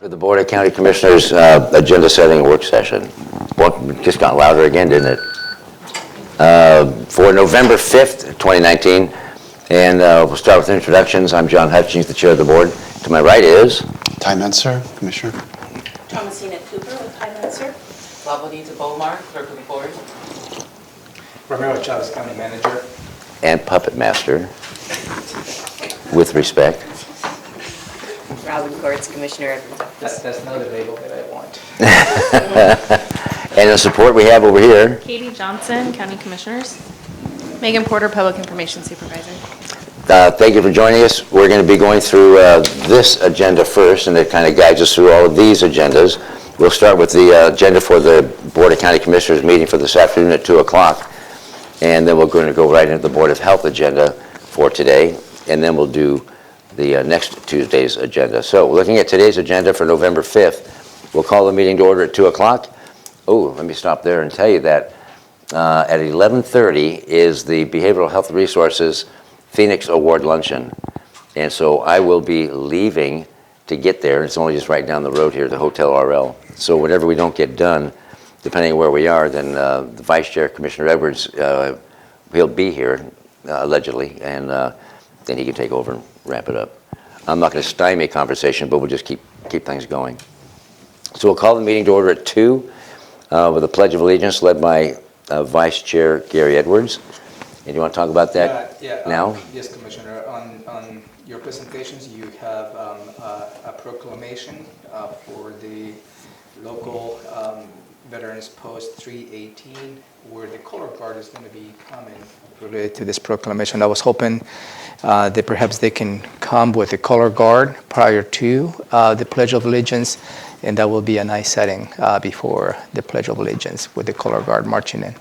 To the Board of County Commissioners Agenda Setting Work Session. Well, it just got louder again, didn't it? For November 5th, 2019. And we'll start with introductions. I'm John Hutchings, the chair of the board. To my right is... Ty Mentzer, Commissioner. Thomasina Cooper with Ty Mentzer. Labanita Bomar, clerk of the board. Ramiro Chavez, county manager. And puppet master, with respect. Robin Courts, Commissioner Edwards. That's not the label that I want. And the support we have over here. Katie Johnson, County Commissioners. Megan Porter, Public Information Supervisor. Thank you for joining us. We're going to be going through this agenda first, and it kind of guides us through all of these agendas. We'll start with the agenda for the Board of County Commissioners meeting for this afternoon at 2 o'clock. And then we're going to go right into the Board of Health agenda for today. And then we'll do the next Tuesday's agenda. So looking at today's agenda for November 5th, we'll call the meeting to order at 2 o'clock. Oh, let me stop there and tell you that at 11:30 is the Behavioral Health Resources Phoenix Award Luncheon. And so I will be leaving to get there. It's only just right down the road here, the Hotel RL. So whenever we don't get done, depending on where we are, then the Vice Chair, Commissioner Edwards, he'll be here, allegedly, and then he can take over and wrap it up. I'm not going to stymie conversation, but we'll just keep things going. So we'll call the meeting to order at 2 with a Pledge of Allegiance led by Vice Chair Gary Edwards. And you want to talk about that now? Yes, Commissioner. On your presentations, you have a proclamation for the local Veterans Post 318, where the color guard is going to be coming related to this proclamation. I was hoping that perhaps they can come with the color guard prior to the Pledge of Allegiance, and that will be a nice setting before the Pledge of Allegiance with the color guard marching in.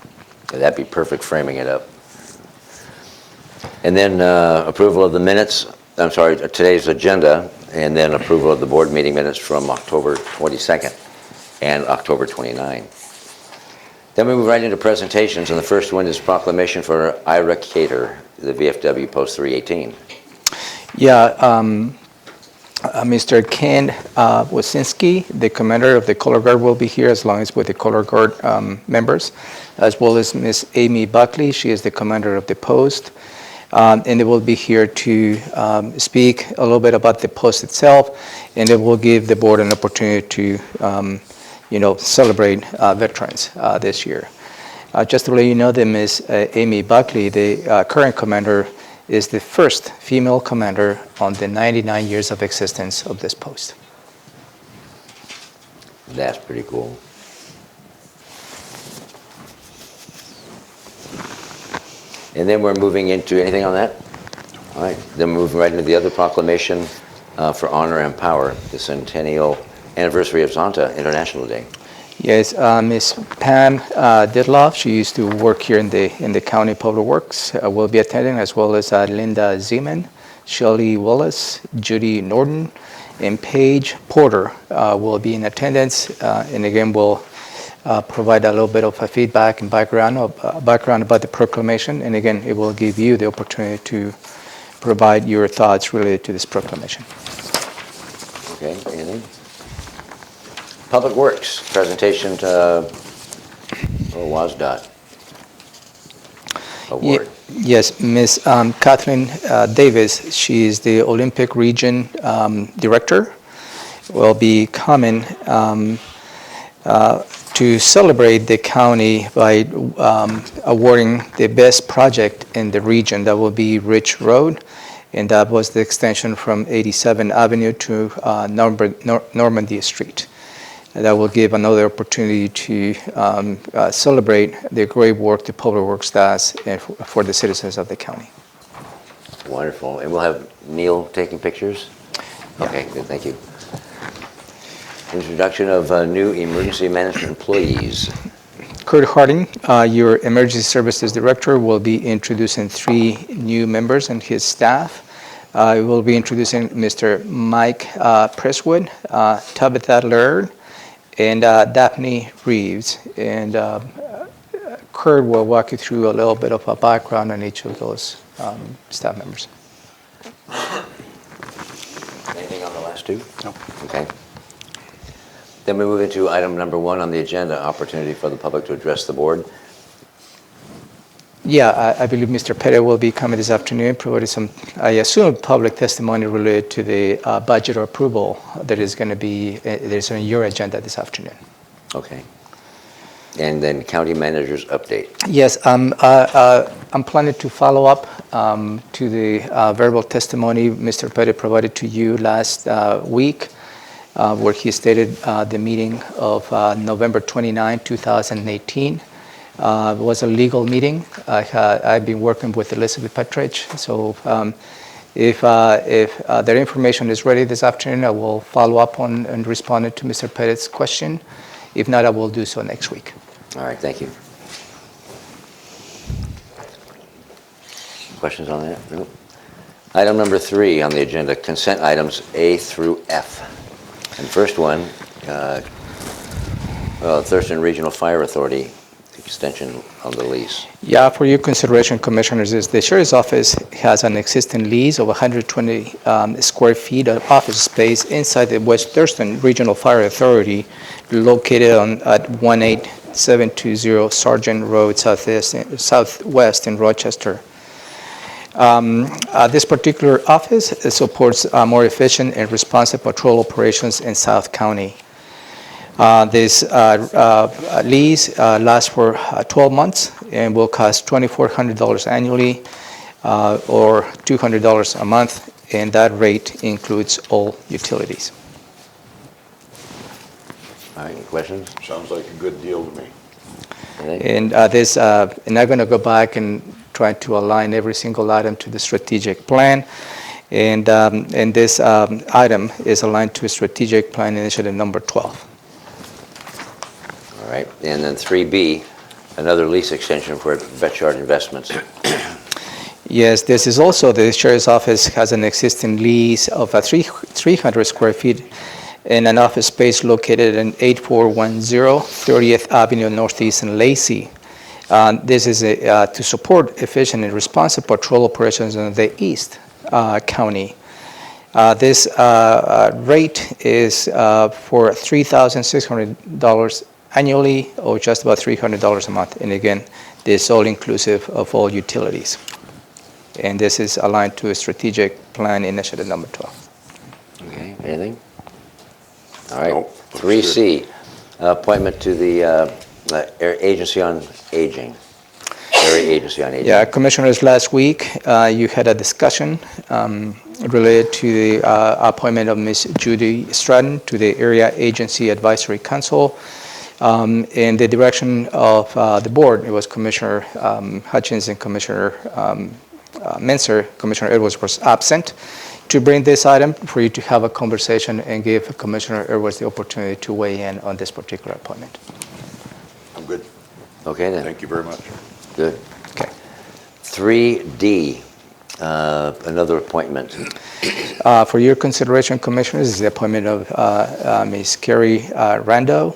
That'd be perfect framing it up. And then approval of the minutes, I'm sorry, today's agenda, and then approval of the board meeting minutes from October 22nd and October 29. Then we move right into presentations, and the first one is proclamation for Ira Cater, the VFW Post 318. Yeah, Mr. Ken Wasinski, the commander of the color guard, will be here as long as with the color guard members, as well as Miss Amy Buckley. She is the commander of the post. And they will be here to speak a little bit about the post itself, and it will give the board an opportunity to celebrate veterans this year. Just to let you know that Ms. Amy Buckley, the current commander, is the first female commander on the 99 years of existence of this post. That's pretty cool. And then we're moving into, anything on that? All right, then we're moving right into the other proclamation for Honor and Power, the centennial anniversary of Zonta International Day. Yes, Ms. Pam Ditloff, she used to work here in the County Public Works, will be attending, as well as Linda Zeman, Shelley Willis, Judy Norton, and Paige Porter will be in attendance, and again will provide a little bit of a feedback and background about the proclamation, and again it will give you the opportunity to provide your thoughts related to this proclamation. Okay, anything? Public Works, presentation to WASDOT award. Yes, Ms. Kathleen Davis, she is the Olympic Region Director, will be coming to celebrate the county by awarding the best project in the region. That will be Ridge Road, and that was the extension from 87th Avenue to Normandy Street. And that will give another opportunity to celebrate the great work the Public Works does for the citizens of the county. Wonderful. And we'll have Neil taking pictures? Yeah. Okay, good, thank you. Introduction of new emergency management employees. Kurt Harding, your Emergency Services Director, will be introducing 3 new members and his staff. We will be introducing Mr. Mike Presswood, Tabitha Laird, and Daphne Reeves. And Kurt will walk you through a little bit of a background on each of those staff members. Anything on the last two? No. Okay. Then we move into item number 1 on the agenda, opportunity for the public to address the board. Yeah, I believe Mr. Pettit will be coming this afternoon, providing some, I assume, public testimony related to the budget approval that is going to be, there's on your agenda this afternoon. Okay. And then county manager's update. Yes, I'm planning to follow up to the verbal testimony Mr. Pettit provided to you last week, where he stated the meeting of November 29, 2018. Was a legal meeting. I've been working with Elizabeth Petrich, so if their information is ready this afternoon, I will follow up on and respond to Mr. Pettit's question. If not, I will do so next week. All right, thank you. Questions on that? No. Item number 3 on the agenda, consent items A through F. And first one, Thurston Regional Fire Authority extension on the lease. Yeah, for your consideration, Commissioners, is the Sheriff's Office has an existing lease of 120 square feet of office space inside the West Thurston Regional Fire Authority, located at 18720 Sergeant Road, Southwest in Rochester. This particular office supports more efficient and responsive patrol operations in South County. This lease lasts for 12 months and will cost $2,400 annually or $200 a month, and that rate includes all utilities. All right, any questions? Sounds like a good deal to me. And and I'm going to go back and try to align every single item to the strategic plan. And this item is aligned to strategic plan initiative number 12. All right, and then 3B, another lease extension for Vetchard Investments. Yes, this is also, the Sheriff's Office has an existing lease of 300 square feet in an office space located in 8410 30th Avenue Northeast in Lacey. This is to support efficient and responsive patrol operations in the East County. This rate is for $3,600 annually, or just about $300 a month. And again, this is all inclusive of all utilities. And this is aligned to a strategic plan initiative number 12. Okay, anything? All right, Nope. 3C, appointment to the Agency on Aging. Area Agency on Aging. Yeah, Commissioners, last week you had a discussion related to the appointment of Ms. Judy Stratton to the Area Agency Advisory Council. In the direction of the board, it was Commissioner Hutchins and Commissioner Menser. Commissioner Edwards was absent, to bring this item for you to have a conversation and give Commissioner Edwards the opportunity to weigh in on this particular appointment. I'm good. Okay then. Thank you very much. Good. Okay. 3D, another appointment. For your consideration, Commissioners, is the appointment of Ms. Carrie Rando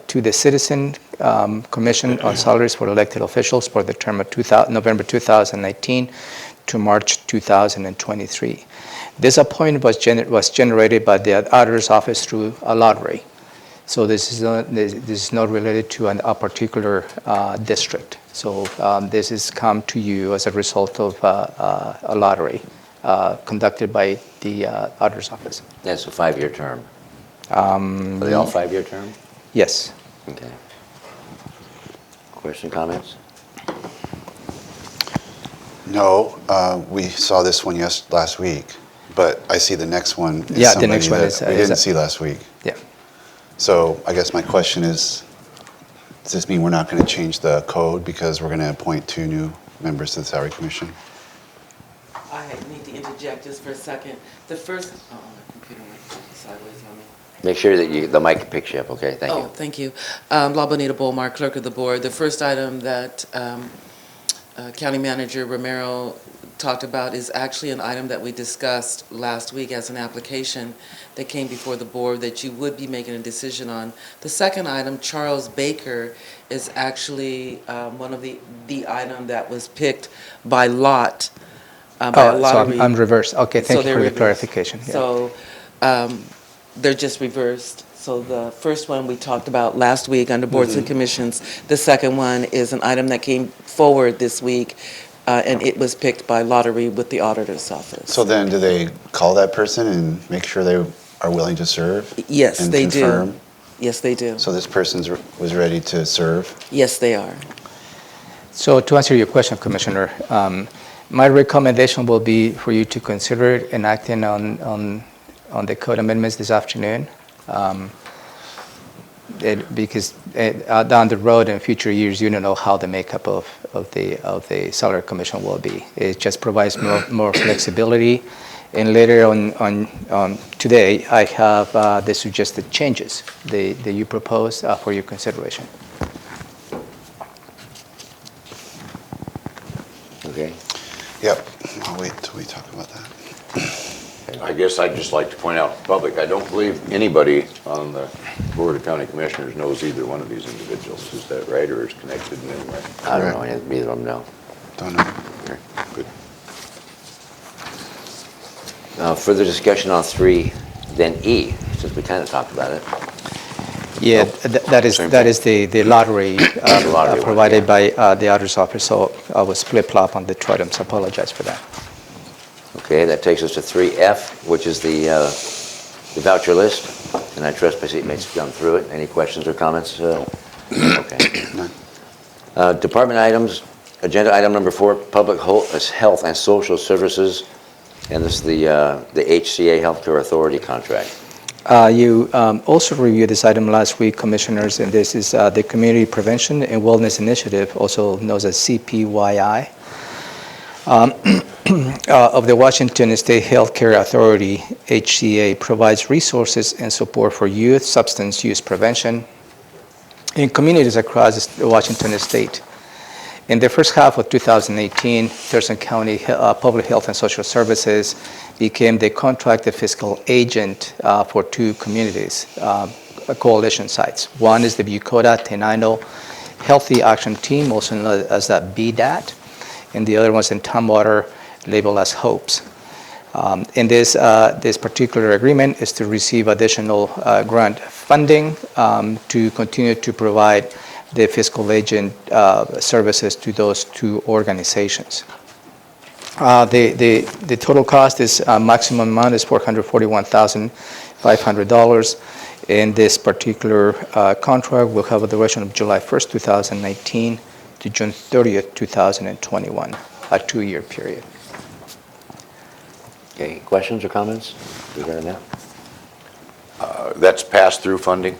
to the Citizen Commission on Salaries for Elected Officials for the term of November 2019 to March 2023. This appointment was generated by the Auditor's Office through a lottery. So this is not related to a particular district. So this has come to you as a result of a lottery conducted by the Auditor's Office. That's a 5-year term. Are they all 5-year term? Yes. Okay. Question, comments? No, we saw this one last week, but I see the next one is Yeah, the next somebody one that we didn't see last week. Yeah. So I guess my question is, does this mean we're not going to change the code because we're going to appoint 2 new members to the Salary Commission? I need to interject just for a second. The first, oh, the computer went sideways on me. Make sure that the mic picks you up, okay? Thank you. Oh, thank you. La Bonita Bolmar, Clerk of the Board. The first item that County Manager Romero talked about is actually an item that we discussed last week as an application that came before the board that you would be making a decision on. The second item, Charles Baker, is actually one of the item that was picked by lot, by a lottery. So I'm reversed. Okay, So thank you they're for the reversed. clarification. Yeah. So they're just reversed. So the first one we talked about last week under boards and commissions. The second one is an item that came forward this week, and it was picked by lottery with the auditor's office. So then do they call that person and make sure they are willing to serve? Yes, and they confirm? do. Yes, they do. So this person was ready to serve? Yes, they are. So to answer your question, Commissioner, my recommendation will be for you to consider enacting on the code amendments this afternoon. Because down the road in future years, you don't know how the makeup of the salary commission will be. It just provides more flexibility. And later on today, I have the suggested changes that you propose for your consideration. Okay. Yep. I'll wait till we talk about that. I guess I'd just like to point out to the public, I don't believe anybody on the Board of County Commissioners knows either one of these individuals. Is that right, or is connected in any way? I don't know, either of them know. Don't know. Okay, good. Further discussion on 3, then E, since we kind of talked about it. Yeah, that is the lottery lottery one, provided yeah. by the auditor's office, so I was flip-flop on the two items. I apologize for that. Okay, that takes us to 3F, which is the voucher list. And I trust my seatmates have gone through it. Any questions or comments? Okay. None. Department items, agenda item number 4, public health and social services. And this is the HCA Healthcare Authority contract. You also reviewed this item last week, Commissioners, and this is the Community Prevention and Wellness Initiative, also known as CPYI, of the Washington State Healthcare Authority. HCA provides resources and support for youth substance use prevention in communities across the Washington State. In the first half of 2018, Thurston County Public Health and Social Services became the contracted fiscal agent for 2 communities, coalition sites. One is the Bucota Tenino Healthy Action Team, also known as the BDAT, and the other one's in Tumwater, labeled as HOPES. In this particular agreement is to receive additional grant funding to continue to provide the fiscal agent services to those 2 organizations. The total cost is maximum amount is $441,500, and this particular contract will have a duration of July 1st, 2019 to June 30th, 2021, a 2-year period. Okay, questions or comments regarding that? That's pass-through funding?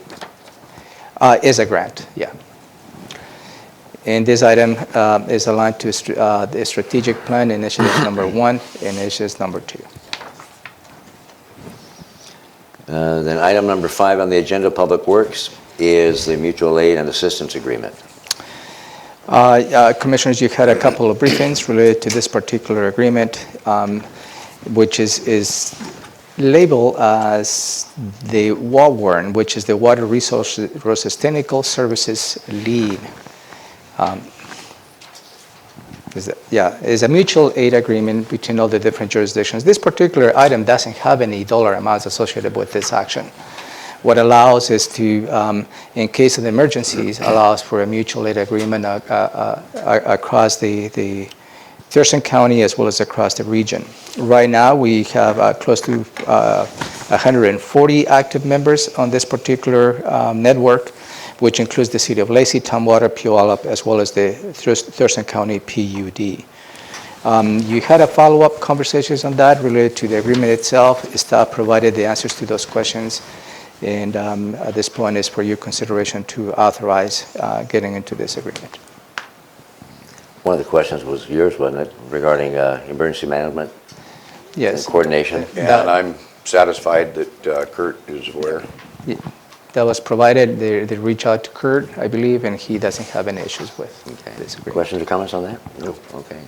Is a grant, yeah. And this item is aligned to the strategic plan initiative number 1 and initiative number 2. Then item number 5 on the agenda, Public Works, is the mutual aid and assistance agreement. Commissioners, you've had a couple of briefings related to this particular agreement, which is labeled as the WAWARN, which is the Water Resources Technical Services Lead. It's a mutual aid agreement between all the different jurisdictions. This particular item doesn't have any dollar amounts associated with this action. What allows is to, in case of emergencies, allows for a mutual aid agreement across the Thurston County as well as across the region. Right now, we have close to 140 active members on this particular network, which includes the City of Lacey, Tumwater, Puyallup, as well as the Thurston County PUD. You had a follow-up conversations on that related to the agreement itself. Staff provided the answers to those questions, and at this point is for your consideration to authorize getting into this agreement. One of the questions was yours, wasn't it, regarding emergency management Yes. and coordination? And I'm satisfied that Kurt is aware. That was provided. They reach out to Kurt, I believe, and he doesn't have any issues with Okay. this agreement. Questions or comments on that? No. Okay.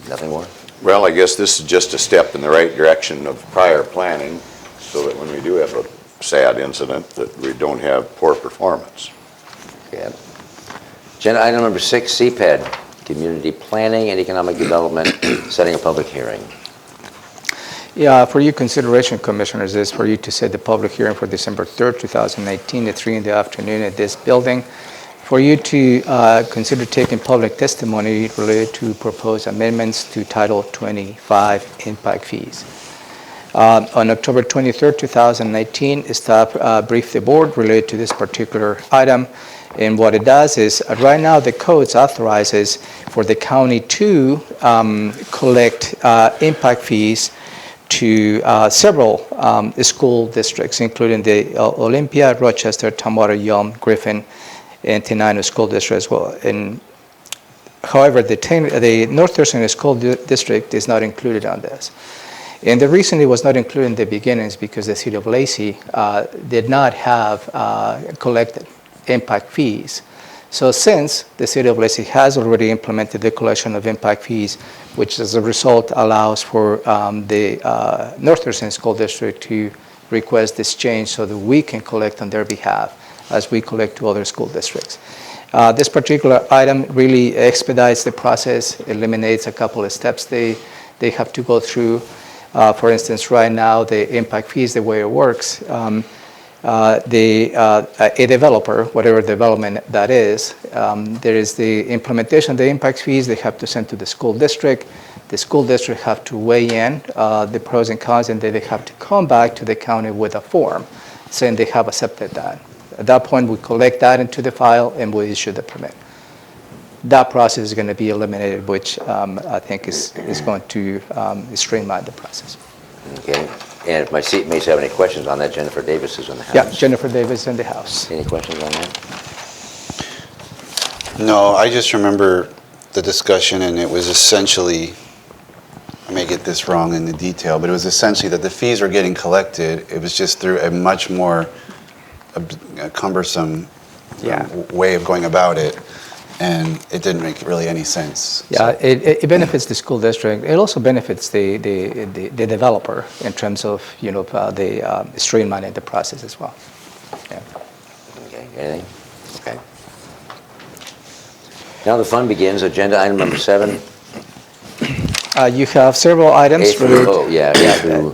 Nothing more? Well, I guess this is just a step in the right direction of prior planning, so that when we do have a sad incident, that we don't have poor performance. Okay. Agenda item number 6, CPED, Community Planning and Economic Development, setting a public hearing. Yeah, for your consideration, Commissioners, is for you to set the public hearing for December 3rd, 2019 at 3 in the afternoon at this building. For you to consider taking public testimony related to proposed amendments to Title 25 impact fees. On October 23rd, 2019, staff briefed the board related to this particular item. And what it does is, right now, the codes authorizes for the county to collect impact fees to several school districts, including the Olympia, Rochester, Tumwater, Yelm, Griffin, and Tenino school districts as well. And however, the North Thurston School District is not included on this. And the reason it was not included in the beginning is because the city of Lacey did not have collected impact fees. So since the city of Lacey has already implemented the collection of impact fees, which as a result allows for the North Thurston School District to request this change so that we can collect on their behalf as we collect to other school districts. This particular item really expedites the process, eliminates a couple of steps they have to go through. For instance, right now, the impact fees, the way it works, a developer, whatever development that is, there is the implementation of the impact fees they have to send to the school district. The school district have to weigh in the pros and cons, and then they have to come back to the county with a form saying they have accepted that. At that point, we collect that into the file and we issue the permit. That process is going to be eliminated, which I think is going to streamline the process. Okay. And if my seatmates have any questions on that, Jennifer Davis is in the house. Yeah, Jennifer Davis in the house. Any questions on that? No, I just remember the discussion, and it was essentially, I may get this wrong in the detail, but it was essentially that the fees were getting collected. It was just through a much more cumbersome way of going about it, and it didn't make really any sense. Yeah, it benefits the school district. It also benefits the developer in terms of the streamlining the process as well. Yeah. Okay, anything? Okay. Now the fun begins. Agenda item number 7. You have several items related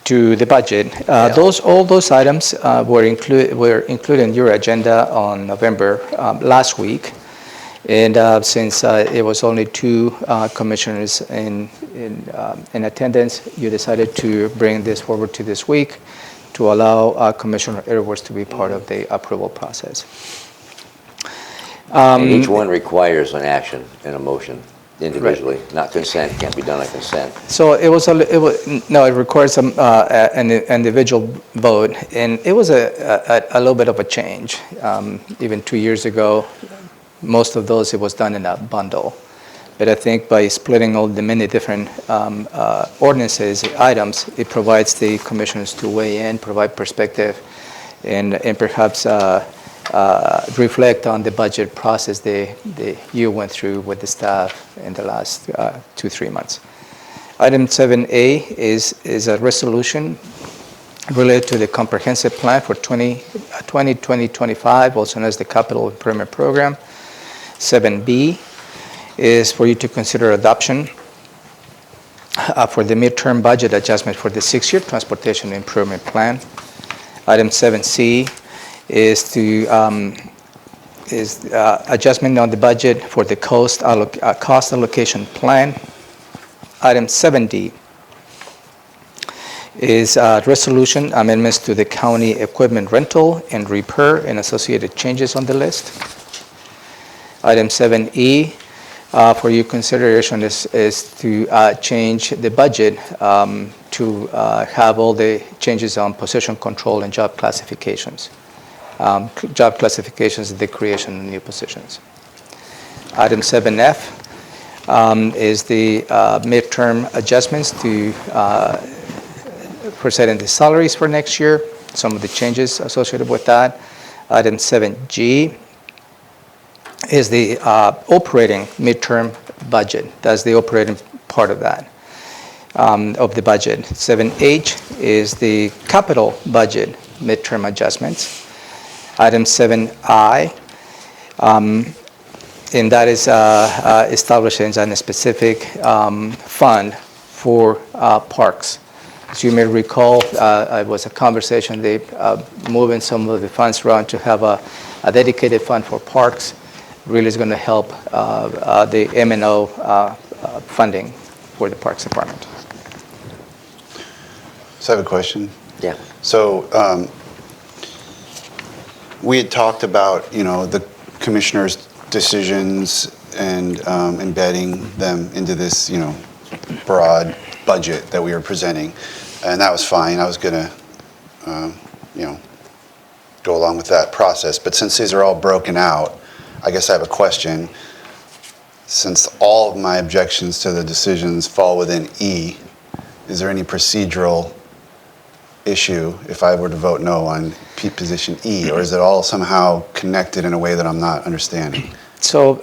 to the budget. All those items were included in your agenda on November last week. And since it was only 2 commissioners in attendance, you decided to bring this forward to this week to allow Commissioner Edwards to be part of the approval process. And each one requires an action and a motion individually, not consent. Can't be done on consent. So it requires an individual vote, and it was a little bit of a change. Even 2 years ago, most of those, it was done in a bundle. But I think by splitting all the many different ordinances, items, it provides the commissioners to weigh in, provide perspective, and perhaps reflect on the budget process you went through with the staff in the last 2-3 months. Item 7A is a resolution related to the comprehensive plan for 2020-2025, also known as the Capital Improvement Program. 7B is for you to consider adoption for the midterm budget adjustment for the 6-year transportation improvement plan. Item 7C is adjustment on the budget for the cost allocation plan. Item 7D is resolution amendments to the county equipment rental and repair and associated changes on the list. Item 7E for your consideration is to change the budget to have all the changes on position control and job classifications. Job classifications is the creation of new positions. Item 7F is the midterm adjustments for setting the salaries for next year, some of the changes associated with that. Item 7G is the operating midterm budget. That's the operating part of that, of the budget. 7H is the capital budget midterm adjustments. Item 7I, and that is establishing a specific fund for parks As you may recall, it was a conversation, they moving some of the funds around to have a dedicated fund for parks. Really is going to help the M&O funding for the Parks Department. So I have a question. Yeah. So we had talked about, the commissioners' decisions and embedding them into this, broad budget that we were presenting, and that was fine. I was going to, go along with that process. But since these are all broken out, I guess I have a question. Since all of my objections to the decisions fall within E, is there any procedural issue if I were to vote no on position E, or is it all somehow connected in a way that I'm not understanding? So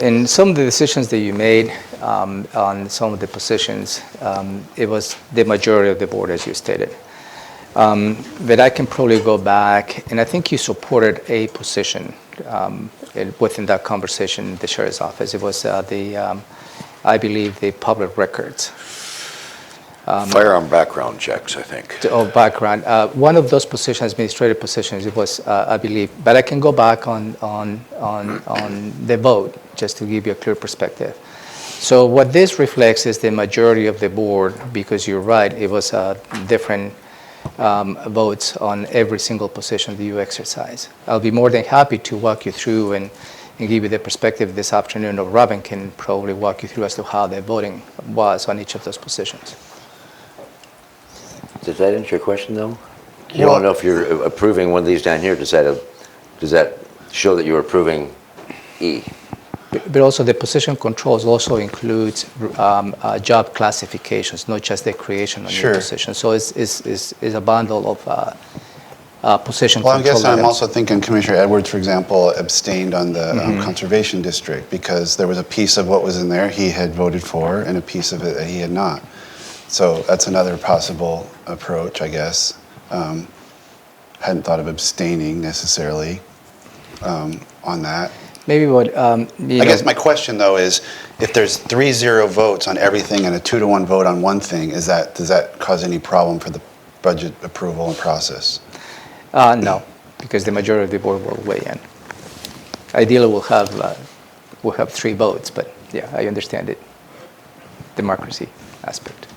in some of the decisions that you made on some of the positions, it was the majority of the board, as you stated. But I can probably go back, and I think you supported a position within that conversation in the sheriff's office. It was I believe, the public records. Firearm background checks, I think. Background. One of those positions, administrative positions, it was, I believe, but I can go back on the vote just to give you a clear perspective. So what this reflects is the majority of the board, because you're right, it was different votes on every single position that you exercise. I'll be more than happy to walk you through and give you the perspective this afternoon, or Robin can probably walk you through as to how the voting was on each of those positions. Does that answer your question, though? You don't know if you're approving one of these down here. Does that show that you're approving E? But also the position controls also includes job classifications, not just the creation of new positions. So it's a bundle of position control. Well, I guess I'm items. also thinking Commissioner Edwards, for example, abstained on the Conservation District because there was a piece of what was in there he had voted for and a piece of it that he had not. So that's another possible approach, I guess. Hadn't thought of abstaining necessarily on that. Maybe what I guess my question, though, is if there's 3-0 votes on everything and a 2-1 vote on one thing, does that cause any problem for the budget approval and process? No, because the majority of the board will weigh in. Ideally, we'll have 3 votes, but yeah, I understand it. Democracy aspect.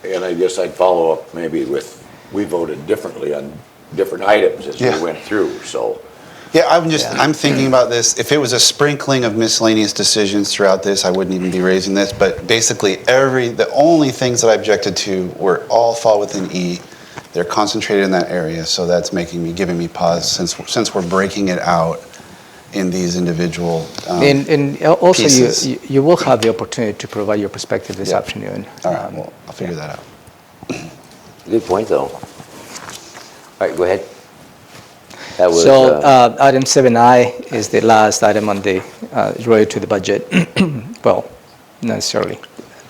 And I guess I'd follow up maybe with, we voted differently on different items as we went through, so. Yeah, I'm thinking about this. If it was a sprinkling of miscellaneous decisions throughout this, I wouldn't even be raising this. But basically, the only things that I objected to all fall within E. They're concentrated in that area, so that's giving me pause since we're breaking it out in these individual And also, pieces. you will have the opportunity to provide your perspective this afternoon. All right, well, I'll figure that out. Good point, though. All right, go ahead. That was, So item 7I is the last item on the related to the budget. Well, not necessarily.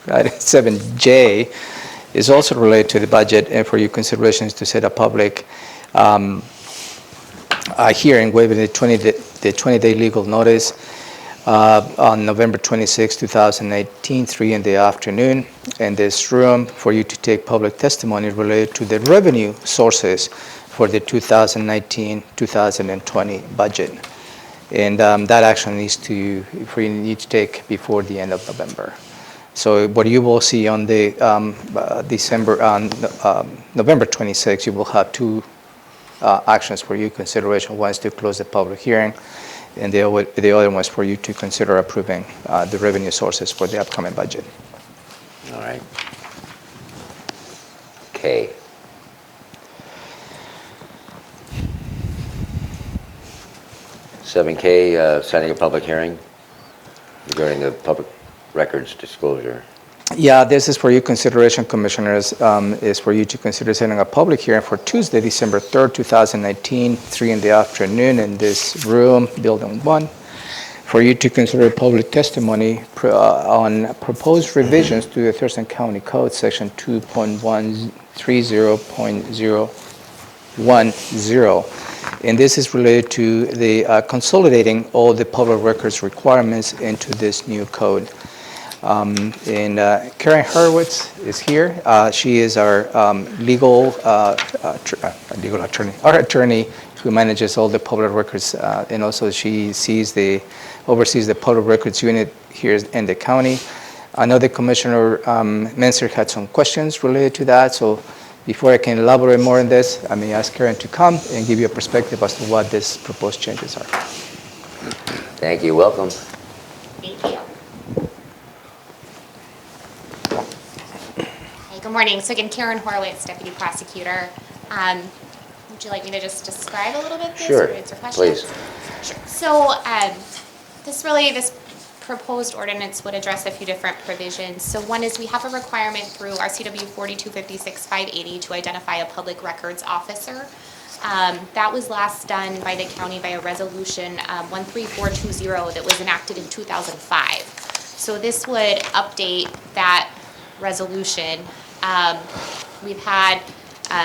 Item 7J is also related to the budget, and for your considerations to set a public hearing waiving the 20-day legal notice on November 26, 2018, 3 in the afternoon, and there's room for you to take public testimony related to the revenue sources for the 2019-2020 budget. And that action needs to take before the end of November. So what you will see on the November 26, you will have 2 actions for your consideration. One is to close the public hearing, and the other one is for you to consider approving the revenue sources for the upcoming budget. all right. K. K, setting a public hearing regarding the public records disclosure. Yeah, this is for your consideration, Commissioners, is for you to consider setting a public hearing for Tuesday, December 3rd, 2019, 3 in the afternoon in this room, Building 1, for you to consider public testimony on proposed revisions to the Thurston County Code, Section 2.130.010. And this is related to the consolidating all the public records requirements into this new code. And Karen Hurwitz is here. She is our legal attorney, our attorney who manages all the public records, and also she oversees the public records unit here in the county. I know the Commissioner Menser had some questions related to that, so before I can elaborate more on this, I may ask Karen to come and give you a perspective as to what these proposed changes are. Thank you, welcome. Thank you. Hey, good morning. So again, Karen Horowitz, Deputy Prosecutor. Would you like me to just describe a little bit this Sure, or answer questions? please. Sure. So this proposed ordinance would address a few different provisions. So one is we have a requirement through RCW 4256-580 to identify a public records officer. That was last done by the county by a resolution 13420 that was enacted in 2005. So this would update that resolution. We've had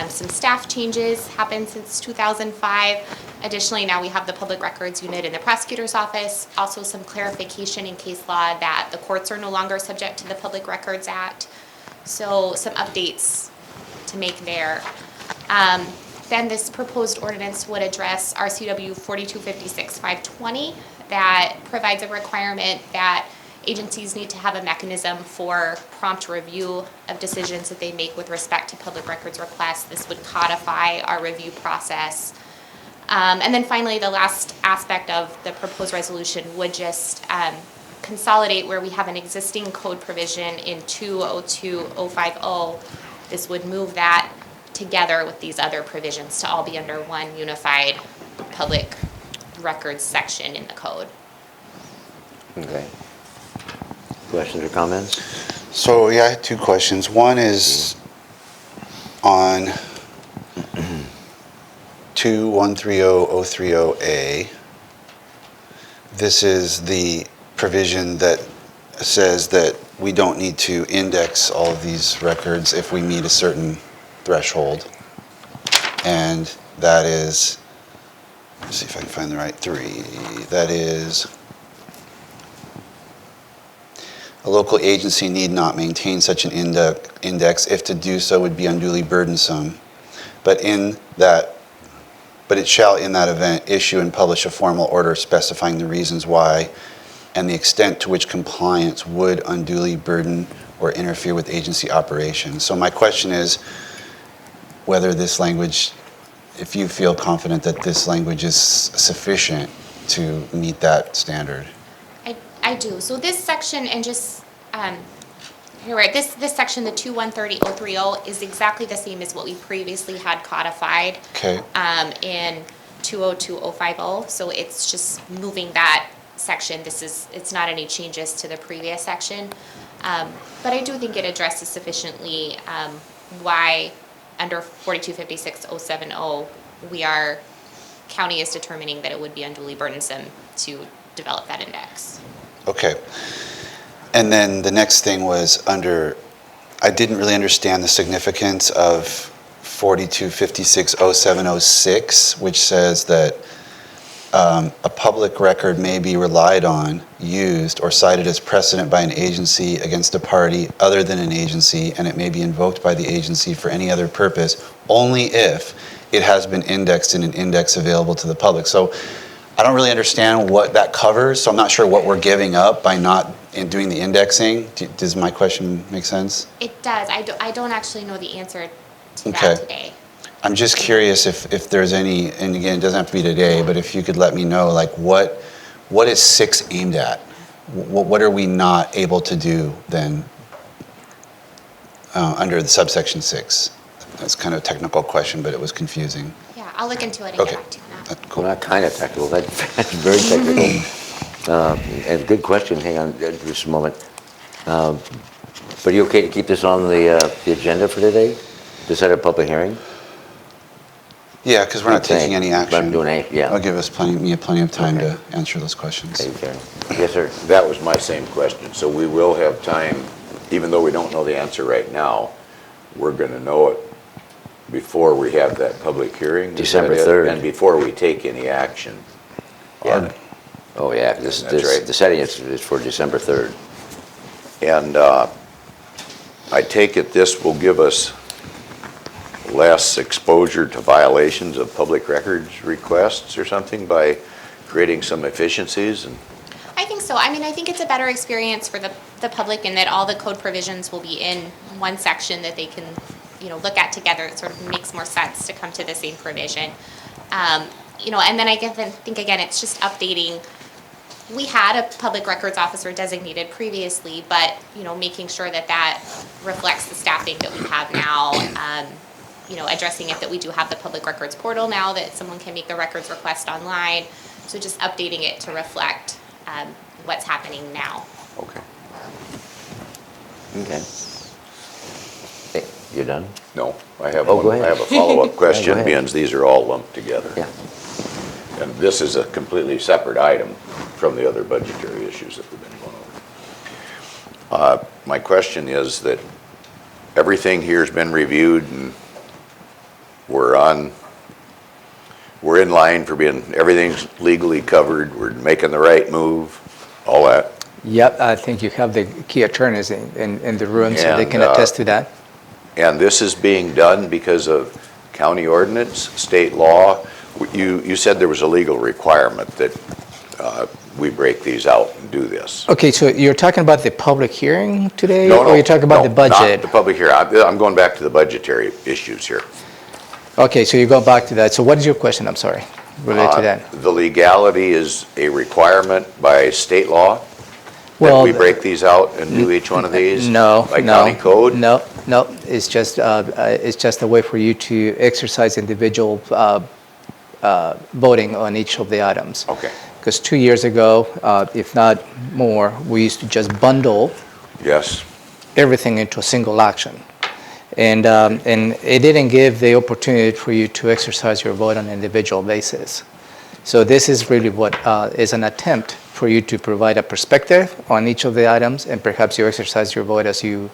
some staff changes happen since 2005. Additionally, now we have the Public Records Unit in the Prosecutor's Office. Also some clarification in case law that the courts are no longer subject to the Public Records Act. So some updates to make there. Then this proposed ordinance would address RCW 4256-520 that provides a requirement that agencies need to have a mechanism for prompt review of decisions that they make with respect to public records requests. This would codify our review process. And then finally, the last aspect of the proposed resolution would just consolidate where we have an existing code provision in 202050. This would move that together with these other provisions to all be under one unified public records section in the code. Okay. Questions or comments? So, yeah, I had two questions. One is on 2130030A. This is the provision that says that we don't need to index all of these records if we meet a certain threshold. And that is, let's see if I can find the right three. That is, a local agency need not maintain such an index if to do so would be unduly burdensome. But it shall in that event issue and publish a formal order specifying the reasons why and the extent to which compliance would unduly burden or interfere with agency operations. So my question is whether this language, if you feel confident that this language is sufficient to meet that standard. I do. So this section, and just, you're right, this section, the 2130030, is exactly the same as what we previously had codified in 202050. So it's just moving that section. It's not any changes to the previous section. But I do think it addresses sufficiently why under 4256070 county is determining that it would be unduly burdensome to develop that index. Okay. And then the next thing was I didn't really understand the significance of 42560706, which says that a public record may be relied on, used, or cited as precedent by an agency against a party other than an agency, and it may be invoked by the agency for any other purpose, only if it has been indexed in an index available to the public. So I don't really understand what that covers, so I'm not sure what we're giving up by not doing the indexing. Does my question make sense? It does. I don't actually know the answer to that today. I'm just curious if there's any, and again, it doesn't have to be today, but if you could let me know, like what is 6 aimed at? What are we not able to do then under the subsection 6? That's kind of a technical question, but it was confusing. Yeah, I'll look into it and get back to you now. Well, not kind of technical, that's very technical. And good question, hang on just a moment. But are you okay to keep this on the agenda for today? To set a public hearing? Yeah, because we're not taking any action. I'm doing any, yeah. I'll give us plenty of time to answer those questions. Okay, Karen. Yes, sir. That was my same question. So we will have time, even though we don't know the answer right now, we're going to know it before we have that public hearing? December Is that it? 3rd. And before we take any action? Yeah. Oh, yeah, That's right. the setting is for December 3rd. And I take it this will give us less exposure to violations of public records requests or something by creating some efficiencies? And I think so. I mean, I think it's a better experience for the public in that all the code provisions will be in one section that they can, look at together. It sort of makes more sense to come to the same provision. And then I think, again, it's just updating. We had a public records officer designated previously, but, making sure that reflects the staffing that we have now. Addressing it that we do have the public records portal now that someone can make the records request online. So just updating it to reflect what's happening now. okay. Okay. Hey, you done? No, I have Oh, go ahead. I have a follow-up question, ahead. being these are all lumped together. Yeah. And this is a completely separate item from the other budgetary issues that we've been going over. My question is that everything here's been reviewed and we're in line for everything's legally covered, we're making the right move, all that. Yep, I think you have the key attorneys in the room, so they And, can attest to that. And this is being done because of county ordinance, state law. You said there was a legal requirement that we break these out and do this. Okay, so you're talking about the public hearing today? No, Or you're talking about the not budget? the public hearing. I'm going back to the budgetary issues here. Okay, so you go back to that. So what is your question, I'm sorry, related to that? The legality is a requirement by state law that Well, we break these out and do each one of these? No, By no. county code? No, it's just a way for you to exercise individual voting on each of the items. Okay, Because 2 years ago, if not more, we used to just bundle yes, everything into a single action. And it didn't give the opportunity for you to exercise your vote on an individual basis. So this is really what is an attempt for you to provide a perspective on each of the items, and perhaps you exercise your vote as you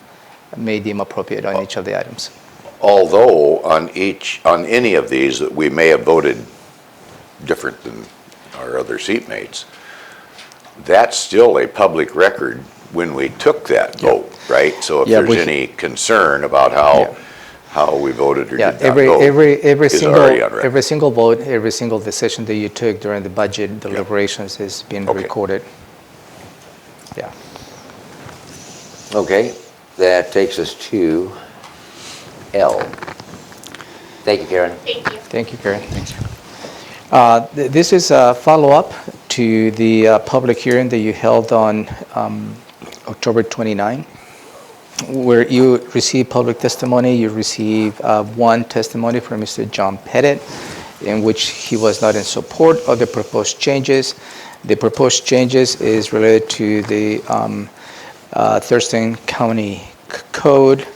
may deem appropriate on each of the items. although on any of these, that we may have voted different than our other seatmates, that's still a public record when we took that vote, right? So if Yeah, there's any concern about how we voted or Yeah, did not vote, every is already on record. every single vote, every single decision that you took during the budget deliberations is being Okay. recorded. Yeah. Okay, that takes us to L. Thank you, Karen. Thank you. Thank you, Karen. This is a follow-up to the public hearing that you held on October 29, where you received public testimony. You received one testimony from Mr. John Pettit, in which he was not in support of the proposed changes. The proposed changes is related to the Thurston County Code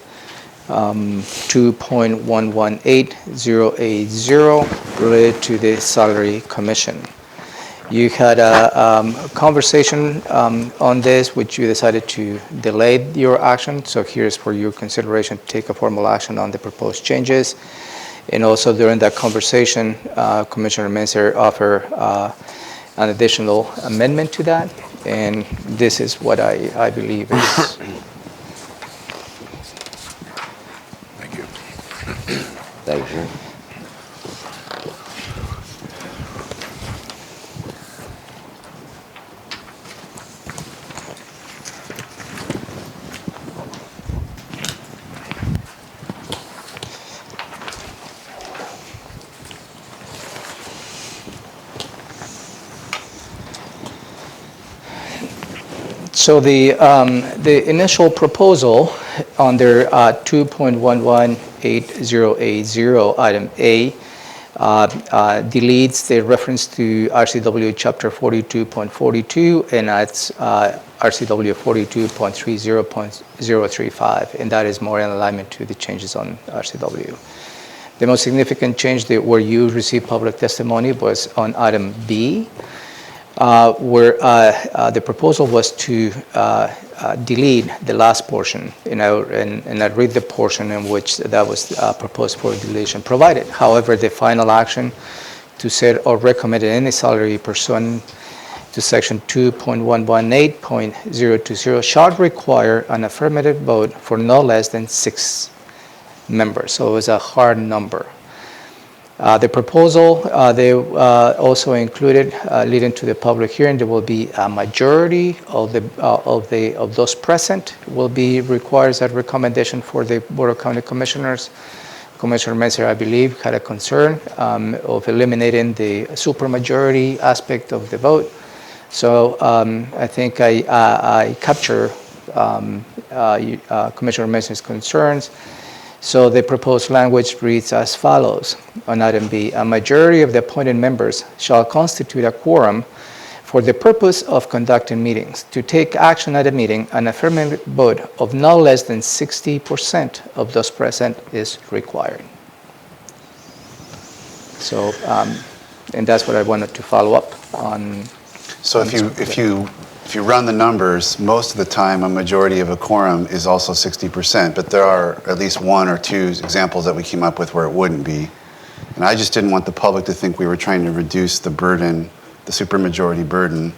2.118080 related to the Salary Commission. You had a conversation on this, which you decided to delay your action. So here's for your consideration to take a formal action on the proposed changes. And also during that conversation, Commissioner Menzer offered an additional amendment to that. And this is what I believe is. Thank you. Thank you. So the initial proposal under 2.118080 item A deletes the reference to RCW chapter 42.42 and adds RCW 42.30.035, and that is more in alignment to the changes on RCW. The most significant change where you received public testimony was on item B, where the proposal was to delete the last portion, and I read the portion in which that was proposed for deletion provided. However, the final action to set or recommend any salary pursuant to Section 2.118.020 shall require an affirmative vote for no less than 6 members. So it's a hard number. The proposal, they also included, leading to the public hearing, there will be a majority of those present will be required as a recommendation for the Board of County Commissioners. Commissioner Messer, I believe, had a concern of eliminating the supermajority aspect of the vote. So I think I capture Commissioner Messer's concerns. So the proposed language reads as follows. On item B, a majority of the appointed members shall constitute a quorum for the purpose of conducting meetings. To take action at a meeting, an affirmative vote of no less than 60% of those present is required. So, and that's what I wanted to follow up on. So if you run the numbers, most of the time, a majority of a quorum is also 60%, but there are at least 1 or 2 examples that we came up with where it wouldn't be. And I just didn't want the public to think we were trying to reduce the burden, the supermajority burden.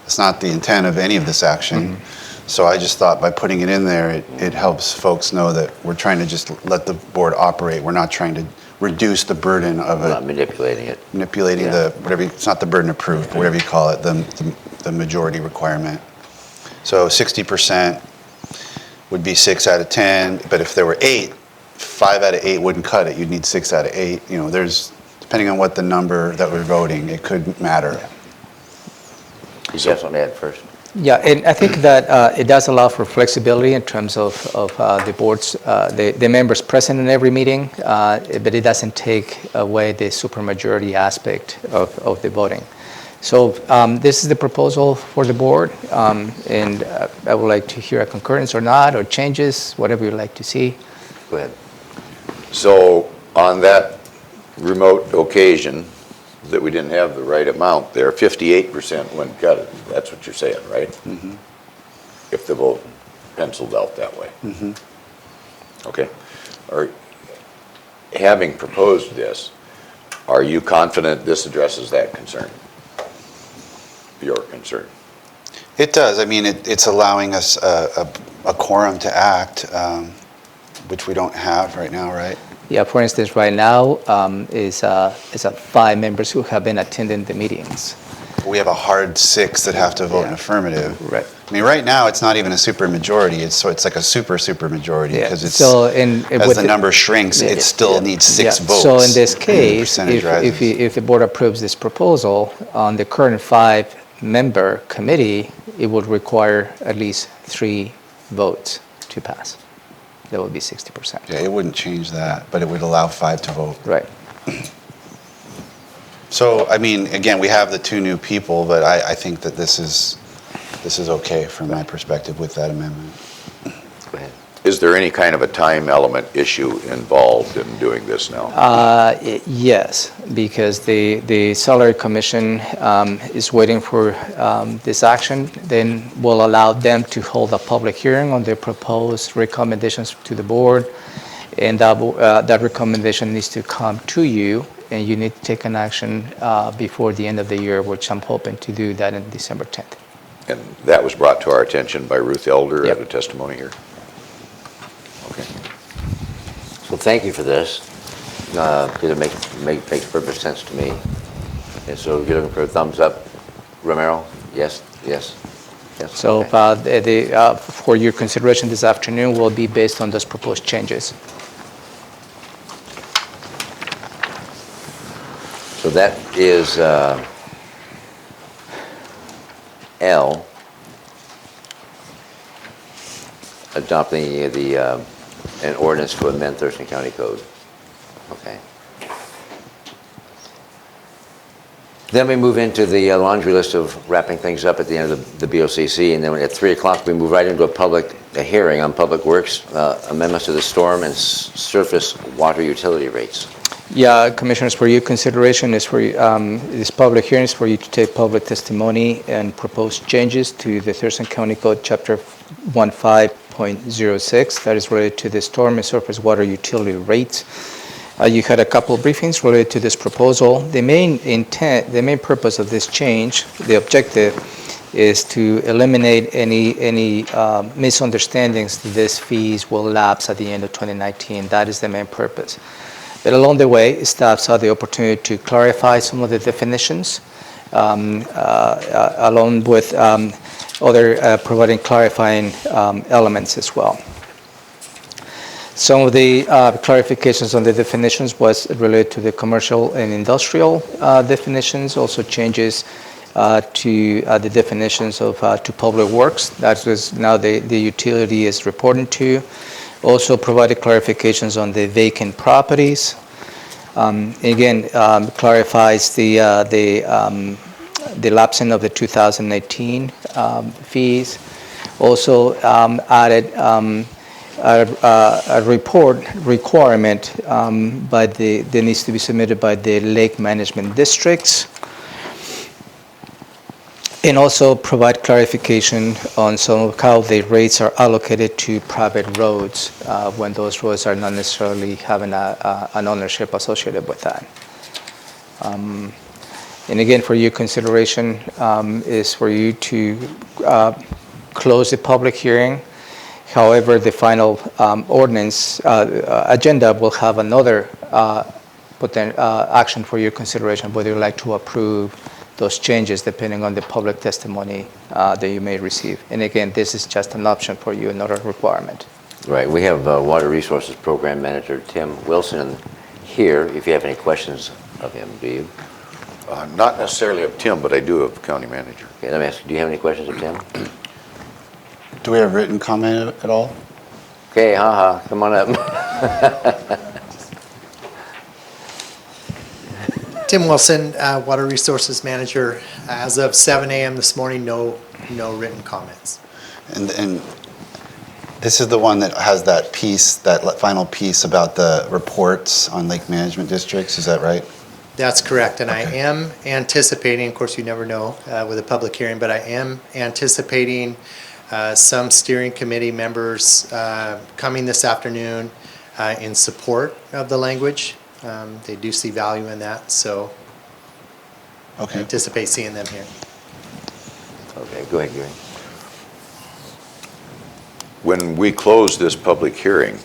It's not the intent of any of this action. Mm-hmm. So I just thought by putting it in there, it helps folks know that we're trying to just let the board operate. We're not trying to reduce the burden of it. Not manipulating it. Manipulating Yeah. it's not the burden of proof, but whatever you call it, the majority requirement. So 60% would be 6 out of 10, but if there were 8, 5 out of 8 wouldn't cut it. You'd need 6 out of 8. You know, depending on what the number that we're voting, it could matter. You have something to add first? Yeah, and I think that it does allow for flexibility in terms of the boards, the members present in every meeting, but it doesn't take away the supermajority aspect of the voting. So this is the proposal for the board, and I would like to hear a concurrence or not, or changes, whatever you'd like to see. Go ahead. So on that remote occasion that we didn't have the right amount there, 58% wouldn't cut it. That's what you're saying, right? Mm-hmm. If the vote penciled out that way. Mm-hmm. Okay. Having proposed this, are you confident this addresses that concern? Your concern? It does. I mean, it's allowing us a quorum to act, which we don't have right now, right? Yeah, for instance, right now is 5 members who have been attending the meetings. We have a hard 6 that have to vote in Yeah. affirmative. Right. I mean, right now, it's not even a super majority. It's like a super majority Yeah. because it's, So as the number shrinks, it still needs 6 votes. So in this case, Percentage rises. if the board approves this proposal, on the current 5-member committee, it would require at least 3 votes to pass. That would be 60%. Yeah, it wouldn't change that, but it would allow 5 to vote. Right. So, I mean, again, we have the 2 new people, but I think that this is okay from my perspective with that amendment. Go ahead. Is there any kind of a time element issue involved in doing this now? Yes, because the Salary Commission is waiting for this action. Then we'll allow them to hold a public hearing on their proposed recommendations to the board. And that recommendation needs to come to you, and you need to take an action before the end of the year, which I'm hoping to do that on December 10th. And that was brought to our attention by Ruth Elder Yep. at a testimony here. Okay. So thank you for this. It makes perfect sense to me. And so you're looking for a thumbs up, Romero? Yes, yes, yes. So Okay. for your consideration this afternoon will be based on those proposed changes. So that is L, adopting an ordinance to amend Thurston County Code. Okay. Then we move into the laundry list of wrapping things up at the end of the BoCC, and then at 3 o'clock we move right into a hearing on Public Works amendments to the storm and surface water utility rates. Yeah, Commissioners, for your consideration is for this public hearing is for you to take public testimony and propose changes to the Thurston County Code Chapter 15.06 that is related to the storm and surface water utility rates. You had a couple of briefings related to this proposal. The main intent, the main purpose of this change, the objective, is to eliminate any misunderstandings that these fees will lapse at the end of 2019. That is the main purpose. But along the way, staff saw the opportunity to clarify some of the definitions, along with other providing clarifying elements as well. Some of the clarifications on the definitions was related to the commercial and industrial definitions, also changes to the definitions of to public works. That was now the utility is reporting to. Also provided clarifications on the vacant properties. Again, clarifies the lapsing of the 2018 fees. Also added a report requirement that needs to be submitted by the lake management districts, and also provide clarification on some of how the rates are allocated to private roads when those roads are not necessarily having an ownership associated with that. And again, for your consideration is for you to close the public hearing. However, the final ordinance agenda will have another action for your consideration, whether you'd like to approve those changes depending on the public testimony that you may receive. And again, this is just an option for you, not a requirement. Right, we have Water Resources Program Manager Tim Wilson here, if you have any questions of him, do you? Not necessarily of Tim, but I do of the county manager. Okay, let me ask you, do you have any questions of Tim? Do we have written comment at all? Okay, come on up. Tim Wilson, Water Resources Manager. As of 7 a.m. this morning, no written comments. And this is the one that has that piece, that final piece about the reports on lake management districts, is that right? That's correct, and Okay. I am anticipating, of course you never know with a public hearing, but I am anticipating some steering committee members coming this afternoon in support of the language. They do see value in that, so I Okay. anticipate seeing them here. Okay, go ahead, Gary. When we close this public hearing,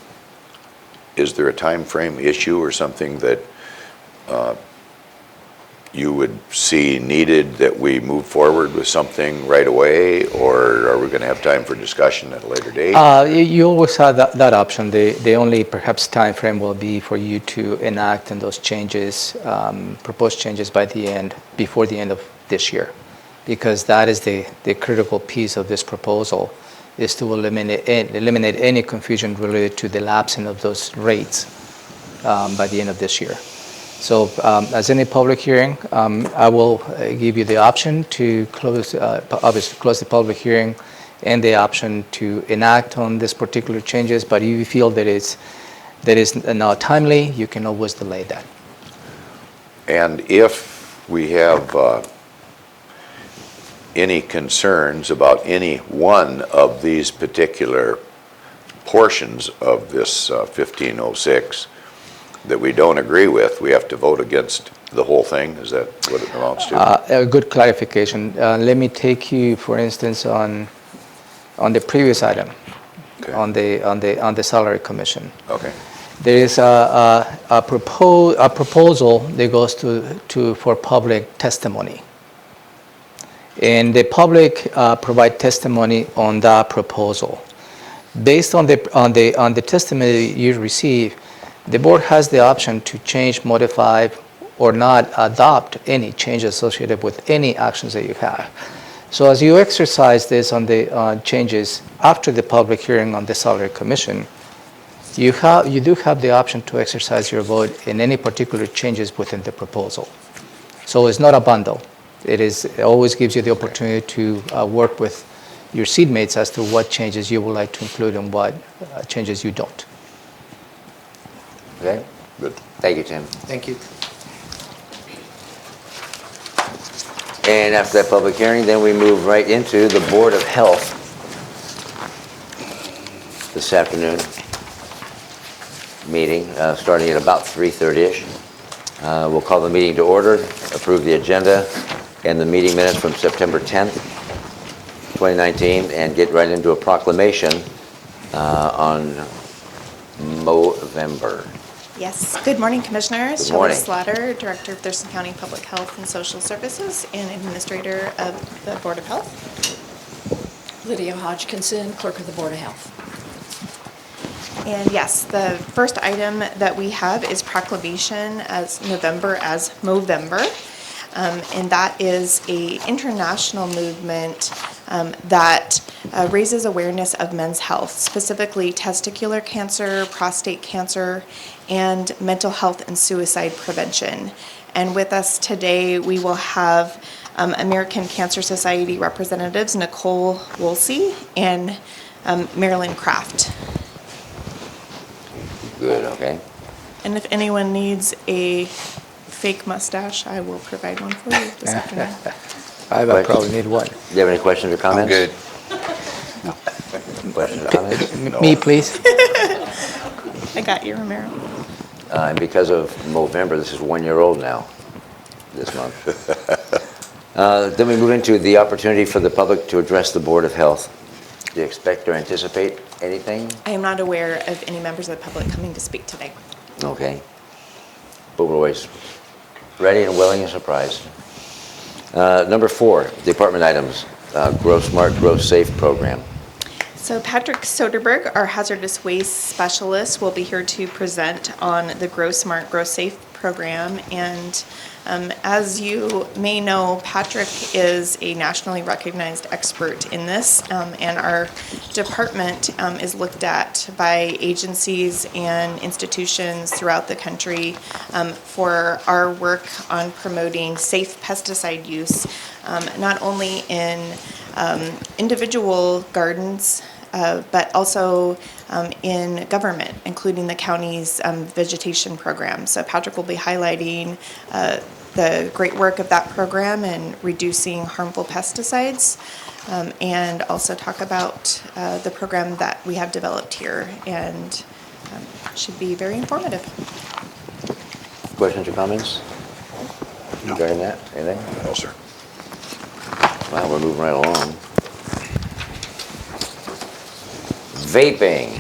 is there a time frame issue or something that you would see needed that we move forward with something right away, or are we going to have time for discussion at a later date? You always have that option. The only perhaps time frame will be for you to enact on those changes, proposed changes before the end of this year, because that is the critical piece of this proposal, is to eliminate any confusion related to the lapsing of those rates by the end of this year. So as any public hearing, I will give you the option to obviously close the public hearing and the option to enact on these particular changes, but if you feel that is not timely, you can always delay that. And if we have any concerns about any one of these particular portions of this 1506 that we don't agree with, we have to vote against the whole thing? Is that what it amounts to? A good clarification. Let me take you, for instance, on the previous item, Okay. on the salary commission. Okay. There is a proposal that goes for public testimony, and the public provide testimony on that proposal. Based on the testimony you receive, the board has the option to change, modify, or not adopt any change associated with any actions that you have. So as you exercise this on the changes after the public hearing on the salary commission, you do have the option to exercise your vote in any particular changes within the proposal. So it's not a bundle. It always gives you the opportunity to work with your seatmates as to what changes you would like to include and what changes you don't. Okay, Good. thank you, Tim. Thank you. And after that public hearing, then we move right into the Board of Health this afternoon. meeting, starting at about 3:30ish. We'll call the meeting to order, approve the agenda and the meeting minutes from September 10th, 2019, and get right into a proclamation on Movember. Yes, good morning, Commissioners. Good morning. Shelley Slaughter, Director of Thurston County Public Health and Social Services and Administrator of the Board of Health. Lydia Hodgkinson, Clerk of the Board of Health. And yes, the first item that we have is proclamation as Movember. And that is a international movement that raises awareness of men's health, specifically testicular cancer, prostate cancer, and mental health and suicide prevention. And with us today, we will have American Cancer Society representatives Nicole Woolsey and Marilyn Kraft. Good, okay. And if anyone needs a fake mustache, I will provide one for you this afternoon. I Right. probably need one. Do you have any questions or I'm comments? good. Questions or comments? Me, please. I got you, Romero. And because of Movember, this is 1 year old now, this month. Then we move into the opportunity for the public to address the Board of Health. Do you expect or anticipate anything? I am not aware of any members of the public coming to speak today. Okay. But we're always ready and willing and surprised. Number 4, department items, Grow Smart, Grow Safe program. So Patrick Soderberg, our hazardous waste specialist, will be here to present on the Grow Smart, Grow Safe program. And as you may know, Patrick is a nationally recognized expert in this, and our department is looked at by agencies and institutions throughout the country for our work on promoting safe pesticide use, not only in individual gardens, but also in government, including the county's vegetation program. So Patrick will be highlighting the great work of that program in reducing harmful pesticides, and also talk about the program that we have developed here, and should be very informative. Questions or comments? No. Regarding that, anything? No, sir. Well, we're moving right along. Vaping.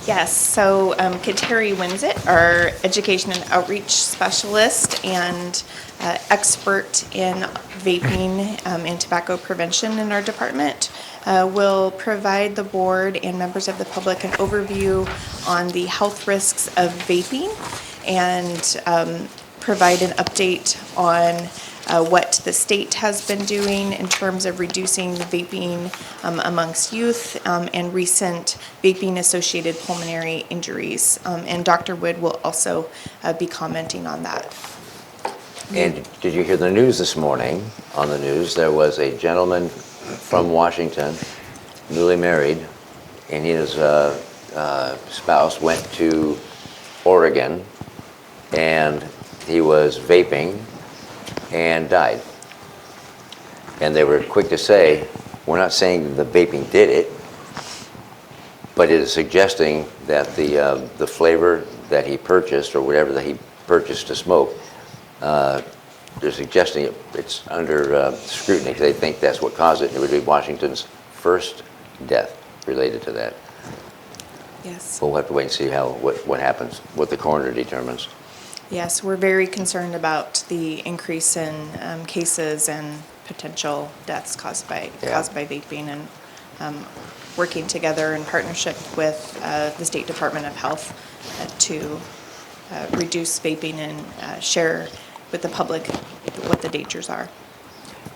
Yes, so Kateri Winzit, our education and outreach specialist and expert in vaping and tobacco prevention in our department, will provide the board and members of the public an overview on the health risks of vaping and provide an update on what the state has been doing in terms of reducing vaping amongst youth and recent vaping-associated pulmonary injuries. And Dr. Wood will also be commenting on that. And did you hear the news this morning? On the news, there was a gentleman from Washington, newly married, and he and his spouse went to Oregon, and he was vaping and died. And they were quick to say, we're not saying the vaping did it, but it is suggesting that the flavor that he purchased, or whatever that he purchased to smoke, they're suggesting it's under scrutiny. They think that's what caused it. It would be Washington's first death related to that. Yes. But we'll have to wait and see what happens, what the coroner determines. Yes, we're very concerned about the increase in cases and potential deaths caused by vaping, and working together in partnership with the State Department of Health to reduce vaping and share with the public what the dangers are.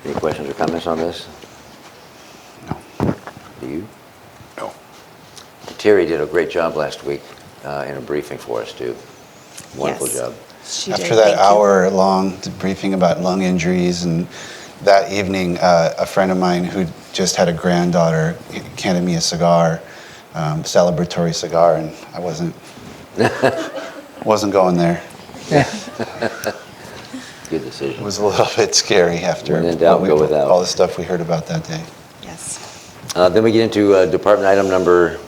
Any questions or comments on this? No. Do you? No. Terry did a great job last week in a briefing for us, too. Wonderful Yes. job. She After did, that thank you. hour-long briefing about lung injuries, and that evening, a friend of mine who just had a granddaughter handed me a cigar, celebratory cigar, and I wasn't going there. Good It decision. was a little bit scary after When in doubt, go without. all the stuff we heard about that day. Yes. Then we get into department item number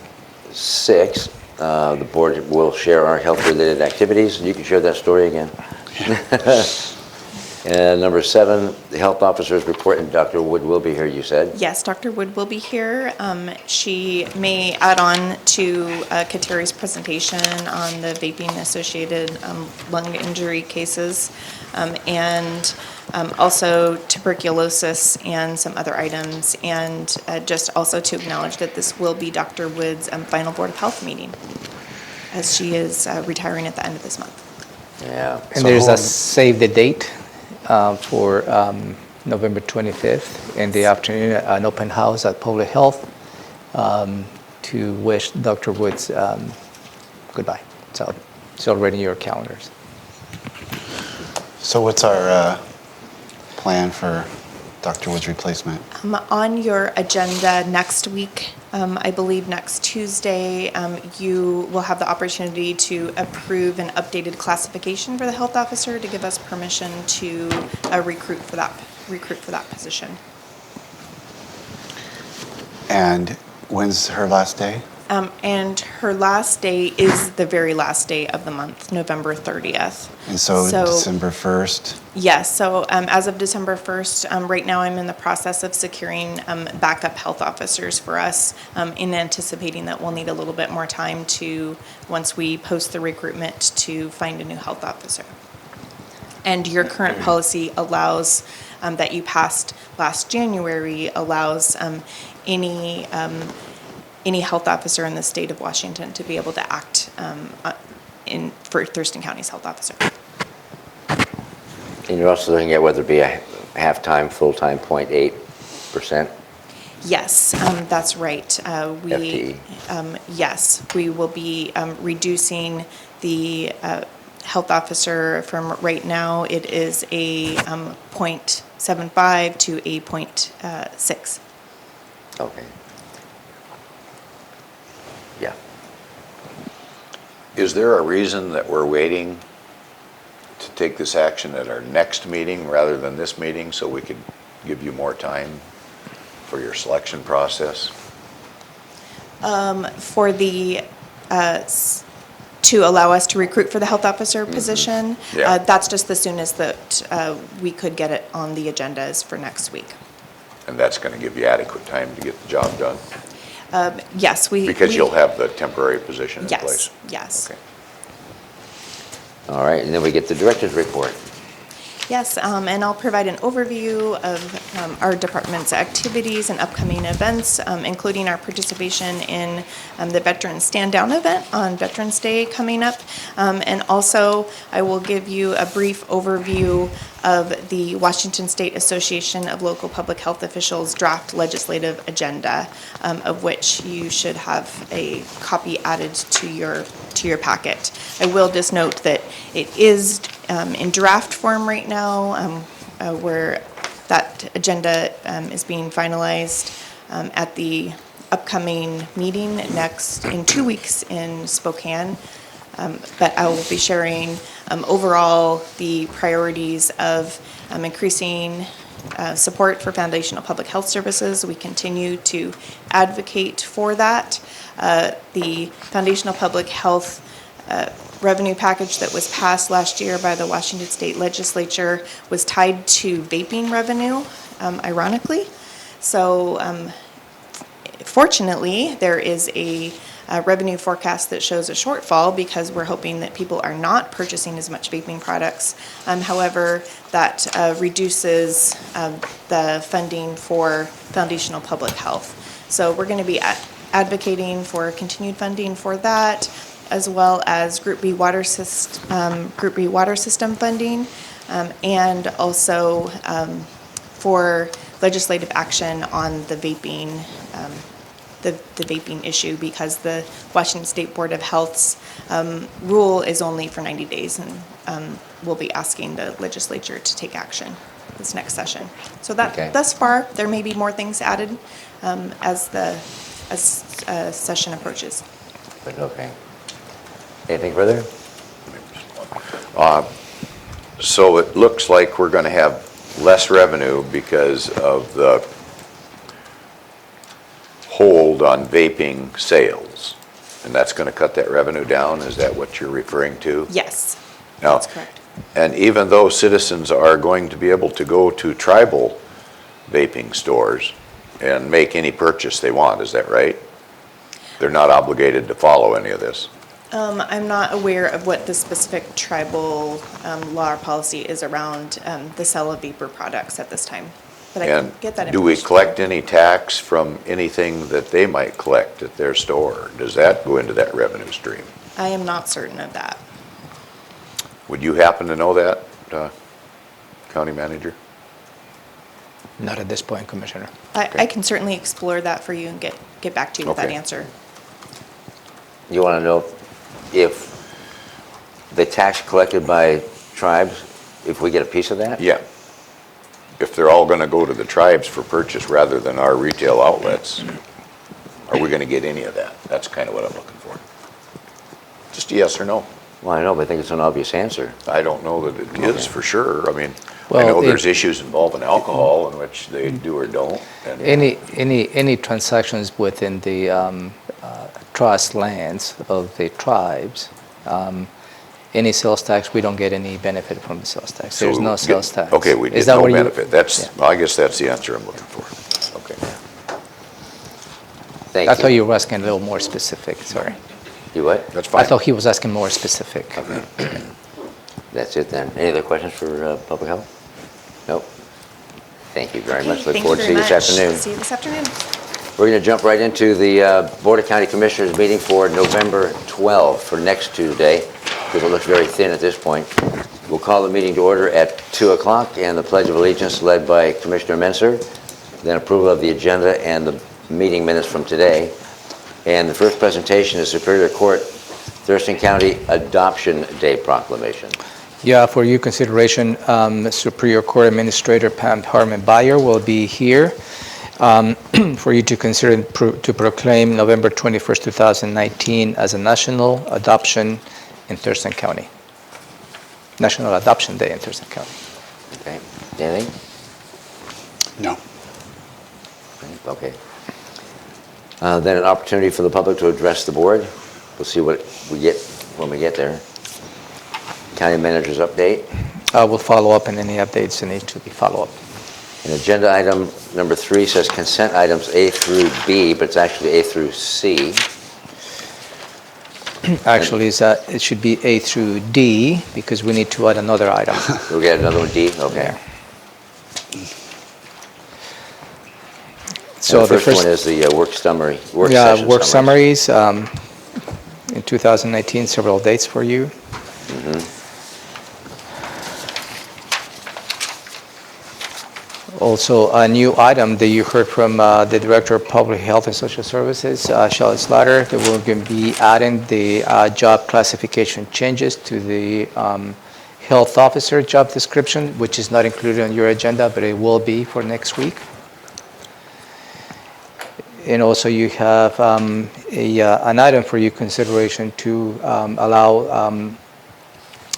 6, The board will share our health-related activities. You can share that story again. And number 7, the health officer's report, and Dr. Wood will be here, you said? Yes, Dr. Wood will be here. She may add on to Kateri's presentation on the vaping-associated lung injury cases, and also tuberculosis and some other items. And just also to acknowledge that this will be Dr. Wood's final Board of Health meeting, as she is retiring at the end of this month. Yeah. And there's a save the date for November 25th in the afternoon, an open house at Public Health to wish Dr. Woods goodbye. So it's already in your calendars. So what's our plan for Dr. Wood's replacement? On your agenda next week, I believe next Tuesday, you will have the opportunity to approve an updated classification for the health officer to give us permission to recruit for that position. And when's her last day? And her last day is the very last day of the month, November 30th. And so December 1st? Yes, so as of December 1st, right now I'm in the process of securing backup health officers for us, in anticipating that we'll need a little bit more time to, once we post the recruitment, to find a new health officer. And your current policy allows, that you passed last January, allows any health officer in the state of Washington to be able to act for Thurston County's health officer. And you're also looking at whether it be a half-time, full-time, 0.8%? Yes, that's right. FTE. Yes, we will be reducing the health officer from right now. It is a 0.75 to a 0.6. Okay. Yeah. Is there a reason that we're waiting to take this action at our next meeting rather than this meeting, so we could give you more time for your selection process? For the, to allow us to recruit for the health officer position, Yeah. that's just the soonest that we could get it on the agendas for next week. And that's going to give you adequate time to get the job done? Yes, Because you'll have the temporary position in place? Yes. Okay. All right, and then we get the director's report. Yes, and I'll provide an overview of our department's activities and upcoming events, including our participation in the Veterans Stand Down event on Veterans Day coming up. And also, I will give you a brief overview of the Washington State Association of Local Public Health Officials draft legislative agenda, of which you should have a copy added to your packet. I will just note that it is in draft form right now, where that agenda is being finalized at the upcoming meeting in 2 weeks in Spokane. But I will be sharing overall the priorities of increasing support for foundational public health services. We continue to advocate for that. The foundational public health revenue package that was passed last year by the Washington State Legislature was tied to vaping revenue, ironically. So fortunately, there is a revenue forecast that shows a shortfall because we're hoping that people are not purchasing as much vaping products. However, that reduces the funding for foundational public health. So we're going to be advocating for continued funding for that, as well as Group B water system funding, and also for legislative action on the vaping, the vaping issue, because the Washington State Board of Health's rule is only for 90 days, and we'll be asking the legislature to take action this next session. So that thus far, there may be more things added as session approaches. But okay. Anything further? So it looks like we're going to have less revenue because of the hold on vaping sales. And that's going to cut that revenue down? Is that what you're referring to? Yes, Now, that's correct. and even though citizens are going to be able to go to tribal vaping stores and make any purchase they want, is that right? They're not obligated to follow any of this? I'm not aware of what the specific tribal law or policy is around the sale of vapor products at this time, but I can And get that information. do we collect any tax from anything that they might collect at their store? Does that go into that revenue stream? I am not certain of that. Would you happen to know that, County Manager? Not at this point, Commissioner. I can certainly explore that for you and get back to you with that Okay. answer. You want to know if the tax collected by tribes, if we get a piece of that? Yeah. If they're all going to go to the tribes for purchase rather than our retail outlets, are we going to get any of that? That's kind of what I'm looking for. Just a yes or no. Well, I know, but I think it's an obvious answer. I don't know that it is for sure. I mean, I Well, know if- there's issues involving alcohol in which they do or don't. and- Any transactions within the trust lands of the tribes, any sales tax, we don't get any benefit from the sales tax. There's So no get- sales tax. Okay, we Is get that no what you- benefit. That's, Yeah. well, I guess that's the answer I'm looking for. Okay. Thank you. I thought you were asking a little more specific, sorry. You what? That's I fine. thought he was asking more specific. That's it then. Any other questions for public health? Nope. Thank you very Okay, much. Look thank forward to very seeing you this much. afternoon. See you this afternoon. We're going to jump right into the Board of County Commissioners meeting for November 12th, for next Tuesday, because it looks very thin at this point. We'll call the meeting to order at 2 o'clock, and the Pledge of Allegiance led by Commissioner Menser, then approval of the agenda and the meeting minutes from today. And the first presentation is Superior Court, Thurston County Adoption Day Proclamation. Yeah, for your consideration, Superior Court Administrator Pam Harmon-Bayer will be here for you to consider to proclaim November 21st, 2019 as a National Adoption in Thurston County. National Adoption Day in Thurston County. Okay. Anything? No. Okay. Then an opportunity for the public to address the board. We'll see what we get when we get there. County Manager's update. We'll follow up on any updates that need to be followed up. And agenda item number 3 says consent items A through B, but it's actually A through C. Actually, it should be A through D because we need to add another item. We'll get another one, D? Okay. So And the first one is the work summary, work Yeah, session work summary. summaries in 2019, several dates for you. Also, a new item that you heard from the Director of Public Health and Social Services, Shelley Slaughter, that we're going to be adding the job classification changes to the health officer job description, which is not included on your agenda, but it will be for next week. And also you have an item for your consideration to allow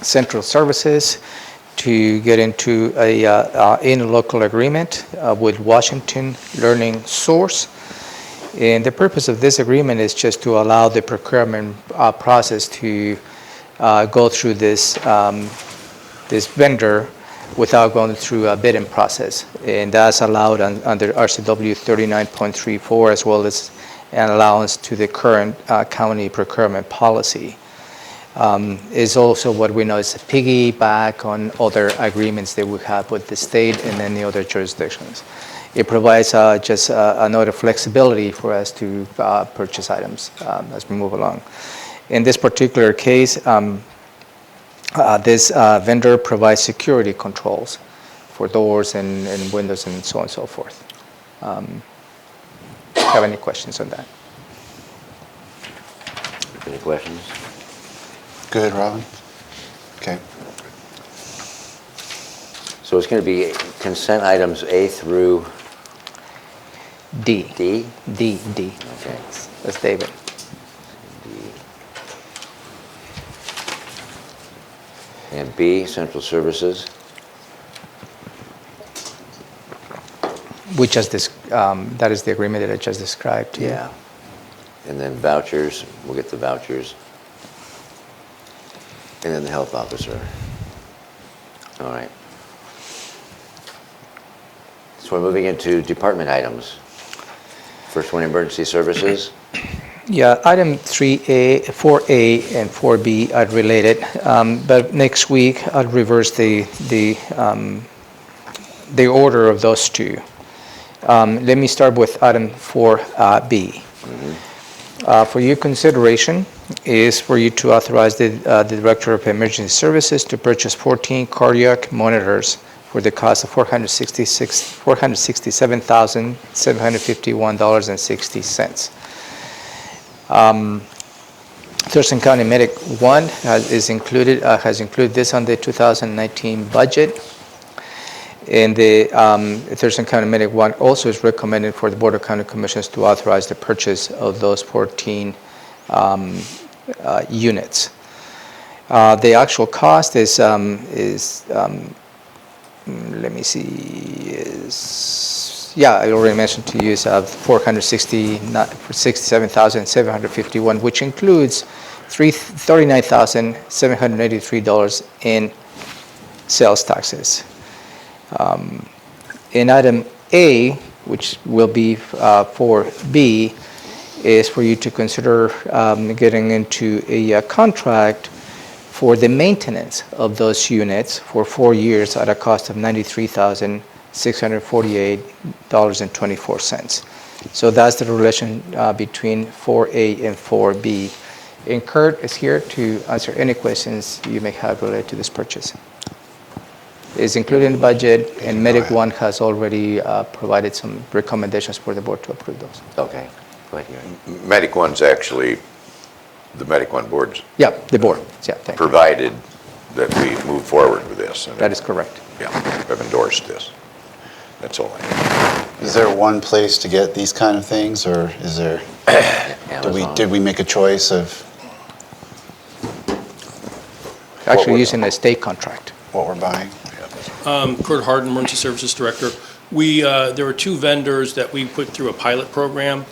central services to get into a interlocal agreement with Washington Learning Source. And the purpose of this agreement is just to allow the procurement process to go through this vendor without going through a bidding process. And that's allowed under RCW 39.34, as well as an allowance to the current county procurement policy. Is also what we know is a piggyback on other agreements that we have with the state and any other jurisdictions. It provides just another flexibility for us to purchase items as we move along. In this particular case, this vendor provides security controls for doors and windows and so on and so forth. Have any questions on that? Any questions? Good, Robin? Okay. So it's going to be consent items A through D. D? D. Okay. That's David. D. And B, central services. We just, that is the agreement that I just described to you. Yeah. And then vouchers, we'll get the vouchers. And then the health officer. All right. So we're moving into department items. First one, emergency services. Yeah, item 3A, 4A, and 4B are related, but next week I'll reverse the order of those two. Let me start with item 4B. For your consideration is for you to authorize the Director of Emergency Services to purchase 14 cardiac monitors for the cost of $467,751.60. Thurston County Medic 1 has included this on the 2019 budget. And the Thurston County Medic 1 also is recommended for the Board of County Commissioners to authorize the purchase of those 14 units. The actual cost is let me see, I already mentioned to you, is $467,751, which includes $39,783 in sales taxes. In item A, which will be 4B, is for you to consider getting into a contract for the maintenance of those units for 4 years at a cost of $93,648.24. So that's the relation between 4A and 4B. And Kurt is here to answer any questions you may have related to this purchase. It's included in the budget, and Medic 1 has already provided some recommendations for the board to approve those. Okay, go ahead, Gary. Medic 1's actually, the Medic 1 board's Yeah, the board. Yeah, thank you. provided that we move forward with this. And That is correct. Yeah, I've endorsed this. That's all I have. Is there one place to get these kind of things, or is there, Amazon. did we make a choice of Actually using a state contract. what we're buying? Kurt Harden, Emergency Services Director. There were 2 vendors that we put through a pilot program.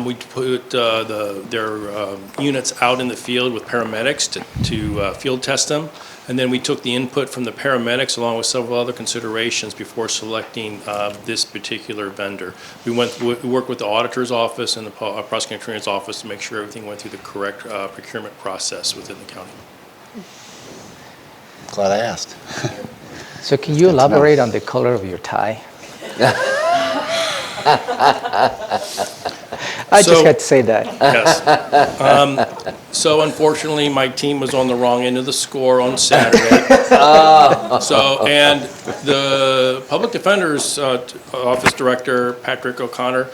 We put their units out in the field with paramedics to field test them. And then we took the input from the paramedics along with several other considerations before selecting this particular vendor. We worked with the auditor's office and the prosecuting attorney's office to make sure everything went through the correct procurement process within the county. Glad I asked. So can you elaborate on the color of your tie? I just had to say that. Yes. So unfortunately, my team was on the wrong end of the score on Saturday. And the public defender's office director, Patrick O'Connor,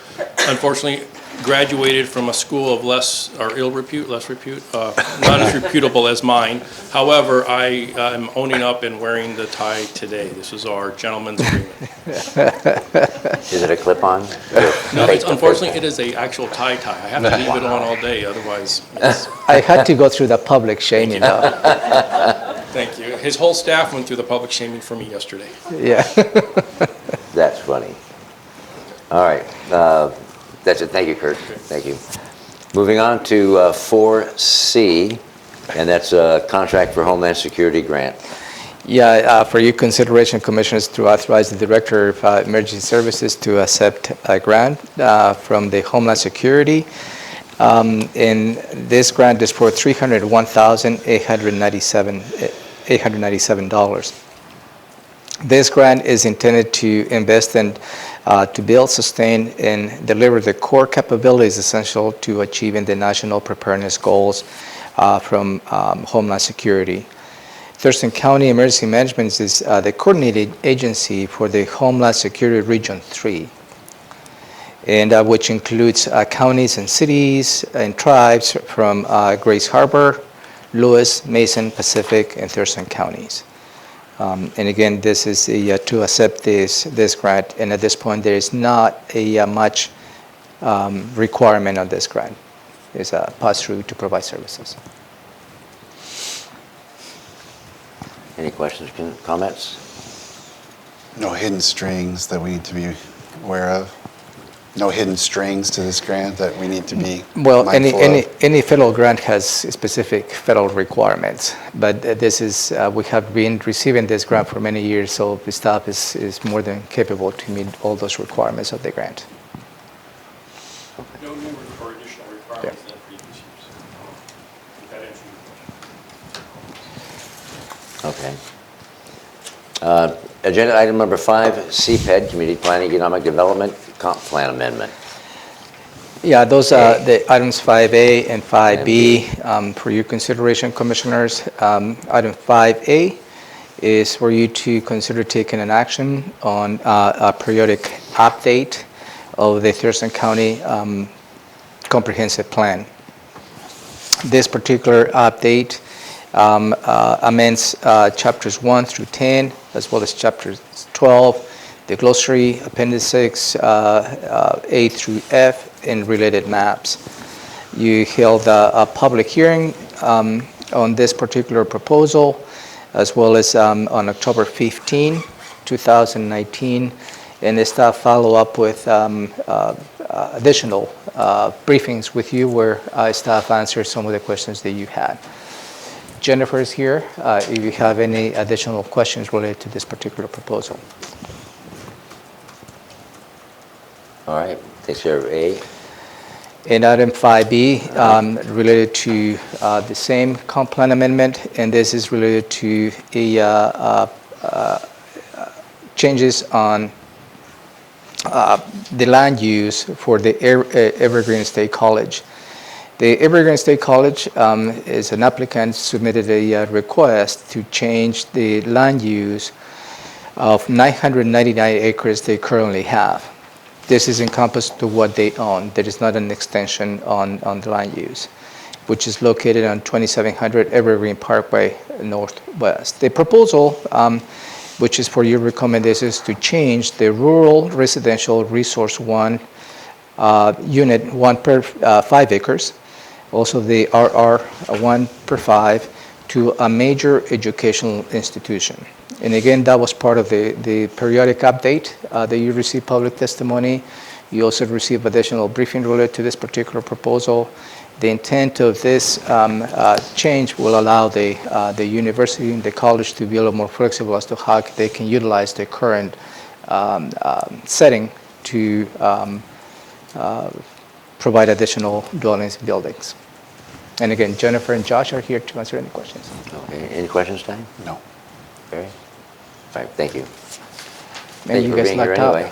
unfortunately graduated from a school of less repute, not as reputable as mine. However, I am owning up and wearing the tie today. This was our gentleman's agreement. Is it a clip-on? No, unfortunately, it is a actual tie. I have to leave it on all day, otherwise, yes. I had to go through the public shaming though. Thank you. His whole staff went through the public shaming for me yesterday. Yeah. That's funny. All right, that's it. Thank you, Kurt. Thank you. Moving on to 4C, and that's a contract for Homeland Security grant. Yeah, for your consideration, Commissioners, to authorize the Director of Emergency Services to accept a grant from the Homeland Security. And this grant is for $301,897. This grant is intended to invest in, to build, sustain, and deliver the core capabilities essential to achieving the national preparedness goals from Homeland Security. Thurston County Emergency Management is the coordinating agency for the Homeland Security Region 3, and which includes counties and cities and tribes from Grace Harbor, Lewis, Mason, Pacific, and Thurston counties. And again, this is to accept this grant, and at this point there is not a much requirement on this grant. It's a pass-through to provide services. Any questions, comments? No hidden strings that we need to be aware of? no hidden strings to this grant that we need to be Well, mindful of? any federal grant has specific federal requirements, but this is, we have been receiving this grant for many years, so the staff is more than capable to meet all those requirements of the grant. No new or additional requirements than previous years. If that answers your question. Okay. Agenda item number 5, CPED, Community Planning Economic Development Comp Plan Amendment. Yeah, those are the items 5A and 5B for your consideration, Commissioners. Item 5A is for you to consider taking an action on a periodic update of the Thurston County Comprehensive Plan. This particular update amends chapters 1 through 10, as well as chapters 12, the glossary, appendix A through F, and related maps. You held a public hearing on this particular proposal, as well as on October 15, 2019, and the staff follow up with additional briefings with you where staff answers some of the questions that you had. Jennifer is here if you have any additional questions related to this particular proposal. All right, takes care of A. And item 5B related to the same comp plan amendment, and this is related to changes on the land use for the Evergreen State College. The Evergreen State College is an applicant submitted a request to change the land use of 999 acres they currently have. This is encompassed to what they own. There is not an extension on the land use, which is located on 2700 Evergreen Parkway Northwest. The proposal, which is for your recommendation, is to change the Rural Residential Resource 1 Unit 1 per 5 acres, also the RR 1 per 5, to a major educational institution. And again, that was part of the periodic update that you received public testimony. You also received additional briefing related to this particular proposal. The intent of this change will allow the university and the college to be a little more flexible as to how they can utilize the current setting to provide additional dwellings and buildings. And again, Jennifer and Josh are here to answer any questions. Okay, any questions, Diane? No. Barry? All right, thank you. And Thank you you for guys being here lucked out. anyway.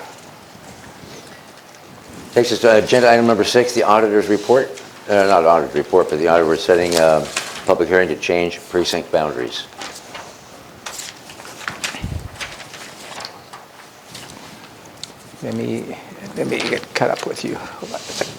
Takes us to agenda item number 6, the auditor's report. Not auditor's report, but the auditor setting a public hearing to change precinct boundaries. Let me get caught up with you. Hold on a second.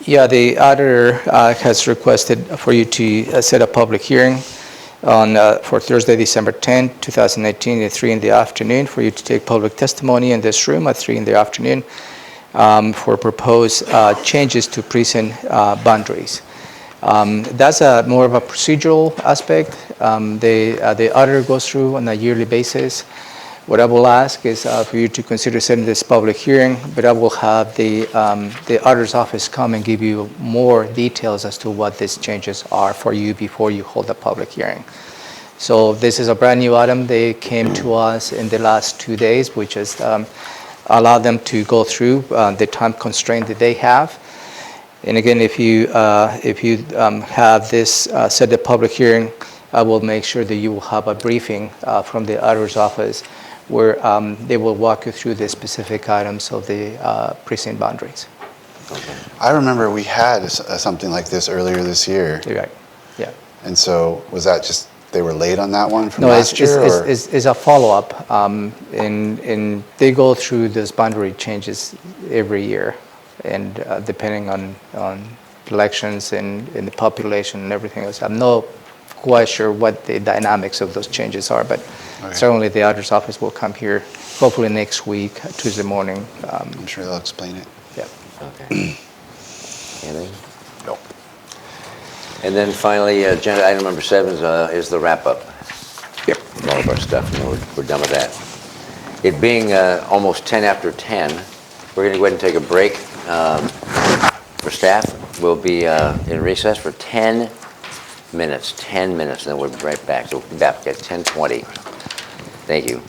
Yeah, the auditor has requested for you to set a public hearing for Thursday, December 10, 2019 at 3 in the afternoon for you to take public testimony in this room at 3 in the afternoon for proposed changes to precinct boundaries. That's more of a procedural aspect. The auditor goes through on a yearly basis. What I will ask is for you to consider setting this public hearing, but I will have the auditor's office come and give you more details as to what these changes are for you before you hold a public hearing. So this is a brand new item. They came to us in the last 2 days, which has allowed them to go through the time constraint that they have. And again, if you have this set the public hearing, I will make sure that you will have a briefing from the auditor's office where they will walk you through the specific items of the precinct boundaries. I remember we had something like this earlier this year. You're right. Yeah. And so was that just, they were late on that one from No, last year? Or? it's a follow-up, and they go through those boundary changes every year, and depending on elections and the population and everything else. I'm not quite sure what the dynamics of those changes are, but certainly the auditor's office will come here hopefully next week, Tuesday morning. I'm sure they'll explain it. Yeah. Okay. Anything? No. And then finally, agenda item number 7 is the wrap-up. Yep. All of our stuff, and we're done with that. It being almost 10 after 10, we're going to go ahead and take a break for staff. We'll be in recess for 10 minutes, and then we'll be right back. So we'll be back at 10:20. Thank you.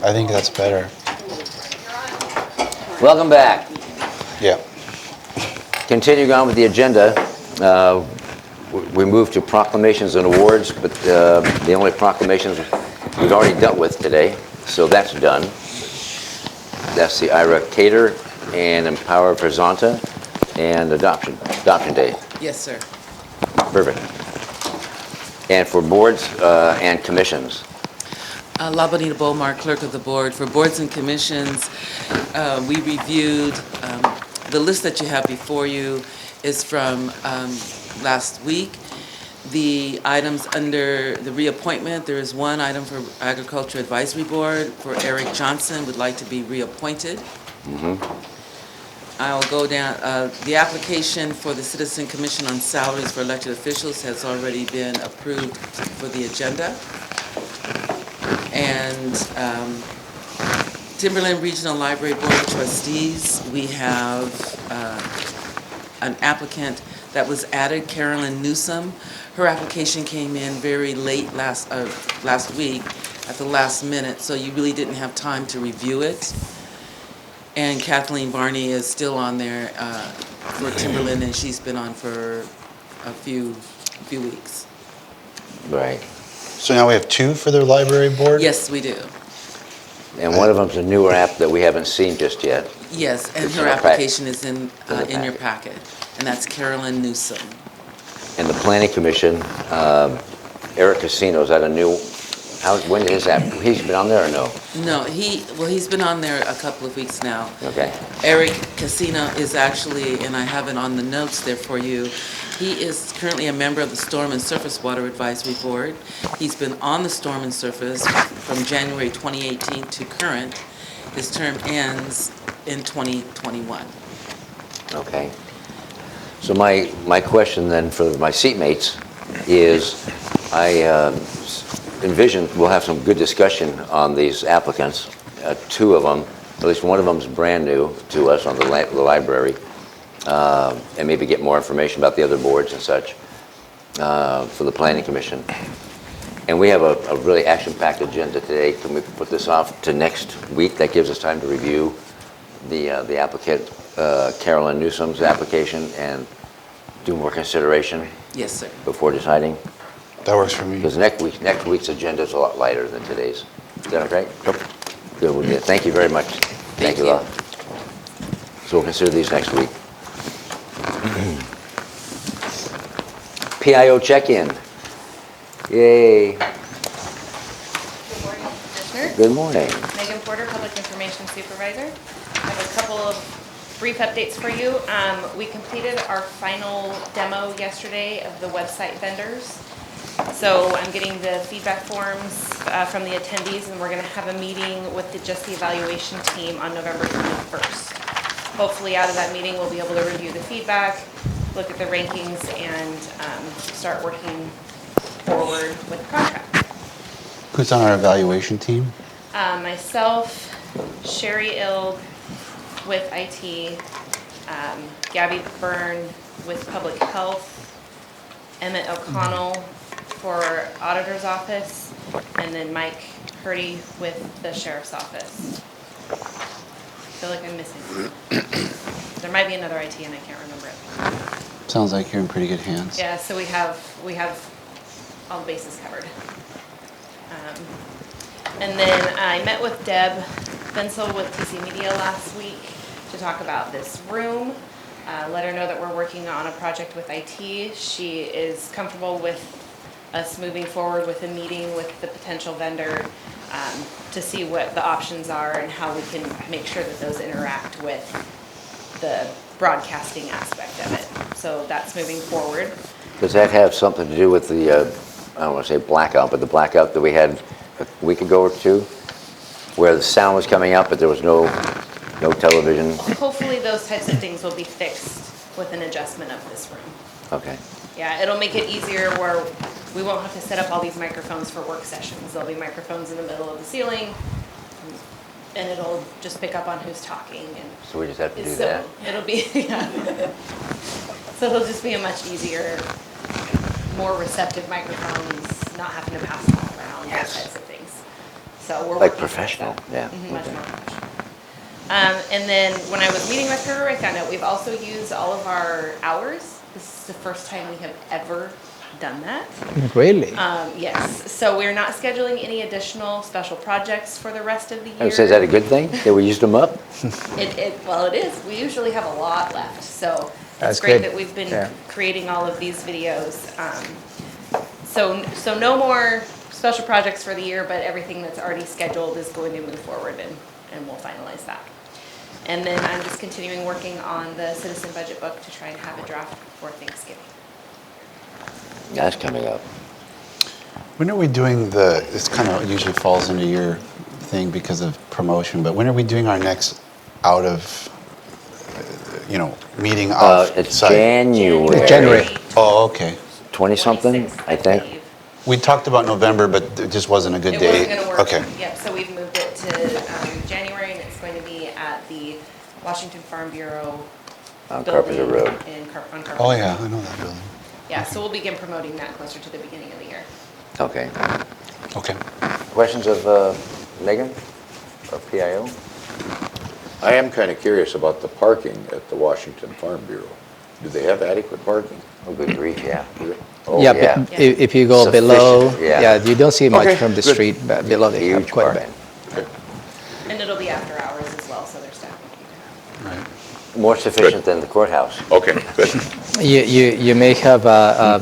I think that's better. Welcome back. Yeah. Continuing on with the agenda, we move to proclamations and awards, but the only proclamations we've already dealt with today, so that's done. That's the IRA Cater and Empower Verzanta and Adoption Day. Yes, sir. Perfect. And for boards and commissions. La Bonita Bomar, Clerk of the Board. For boards and commissions, we reviewed, the list that you have before you is from last week. The items under the reappointment, there is one item for Agriculture Advisory Board for Eric Johnson, would like to be reappointed. I'll go down, the application for the Citizen Commission on Salaries for Elected Officials has already been approved for the agenda. And Timberland Regional Library Board of Trustees, we have an applicant that was added, Carolyn Newsom. Her application came in very late last week, at the last minute, so you really didn't have time to review it. And Kathleen Barney is still on there for Timberland, and she's been on for a few weeks. Right. So now we have two for the library board? Yes, we do. And one of them's a newer app that we haven't seen just yet. Yes, and It's her in our pack- application is in the your packet, and that's Carolyn Newsom. And the Planning Commission, Eric Casino, is that a new, when is that? He's been on there or no? No, he's been on there a couple of weeks now. Okay. Eric Casino is actually, and I have it on the notes there for you, he is currently a member of the Storm and Surface Water Advisory Board. He's been on the Storm and Surface from January 2018 to current. His term ends in 2021. Okay. So my question then for my seatmates is, I envision we'll have some good discussion on these applicants. Two of them, at least one of them is brand new to us on the library, and maybe get more information about the other boards and such for the Planning Commission. And we have a really action-packed agenda today. Can we put this off to next week? That gives us time to review the applicant, Carolyn Newsom's application, and do more consideration Yes, sir. before deciding. That works for me. Because next week's agenda is a lot lighter than today's. Is that okay? Yep. Good, we'll get, thank you very much. Thank you, Laura. So we'll consider these next week. PIO check-in. Yay. Good morning, Commissioners. Good morning. Megan Porter, Public Information Supervisor. I have a couple of brief updates for you. We completed our final demo yesterday of the website vendors. So I'm getting the feedback forms from the attendees, and we're going to have a meeting with just the evaluation team on November 21st. Hopefully out of that meeting, we'll be able to review the feedback, look at the rankings, and start working forward with the contract. Who's on our evaluation team? Myself, Sherry Ild with IT, Gabby Byrne with Public Health, Emmett O'Connell for Auditor's Office, and then Mike Purdy with the Sheriff's Office. I feel like I'm missing one. There might be another IT and I can't remember it. Sounds like you're in pretty good hands. Yeah, so we have all the bases covered. And then I met with Deb Bensel with TC Media last week to talk about this room. Let her know that we're working on a project with IT. She is comfortable with us moving forward with a meeting with the potential vendor to see what the options are and how we can make sure that those interact with the broadcasting aspect of it. So that's moving forward. Does that have something to do with the, I don't want to say blackout, but the blackout that we had a week ago or two, where the sound was coming up, but there was no television? Hopefully those types of things will be fixed with an adjustment of this room. Okay. Yeah, it'll make it easier where we won't have to set up all these microphones for work sessions. There'll be microphones in the middle of the ceiling, and it'll just pick up on who's talking. And So we just have to do so that? it'll be, yeah. So it'll just be a much easier, more receptive microphones, not having to pass them all around, Yes. those types of things. So we're Like working towards professional, that. yeah. Much more professional. And then when I was meeting with her, I found out we've also used all of our hours. This is the first time we have ever done that. Really? Yes, so we're not scheduling any additional special projects for the rest of the year. I would say, is that a good thing, that we used them up? Well, it is. We usually have a lot left, so That's it's great good. that we've been Yeah. creating all of these videos. So no more special projects for the year, but everything that's already scheduled is going to move forward, and we'll finalize that. And then I'm just continuing working on the citizen budget book to try and have a draft before Thanksgiving. That's coming up. When are we doing this kind of usually falls into your thing because of promotion, but when are we doing our next out of, meeting off It's site? January. Oh, okay. 20-something, 26th, I think. believe. We talked about November, but it just wasn't a good It date. wasn't gonna work. Okay. Yep, so we've moved it to January, and it's going to be at the Washington Farm Bureau On Carpenter building Road. on Carpenter. Oh, yeah, I know that building. Yeah, so we'll begin promoting that closer to the beginning of the year. Okay. Okay. Questions of Megan or PIO? I am kind of curious about the parking at the Washington Farm Bureau. Do they have adequate parking? Oh, good grief, yeah. Oh, Yeah, but if you go Sufficient, below, yeah. yeah, you don't see much Okay, from the good. street, but below they have Huge quite a parking. bit. Okay. And it'll be after hours as well, so there's staff will be there. Right. More sufficient than the courthouse. Okay, good. You may have a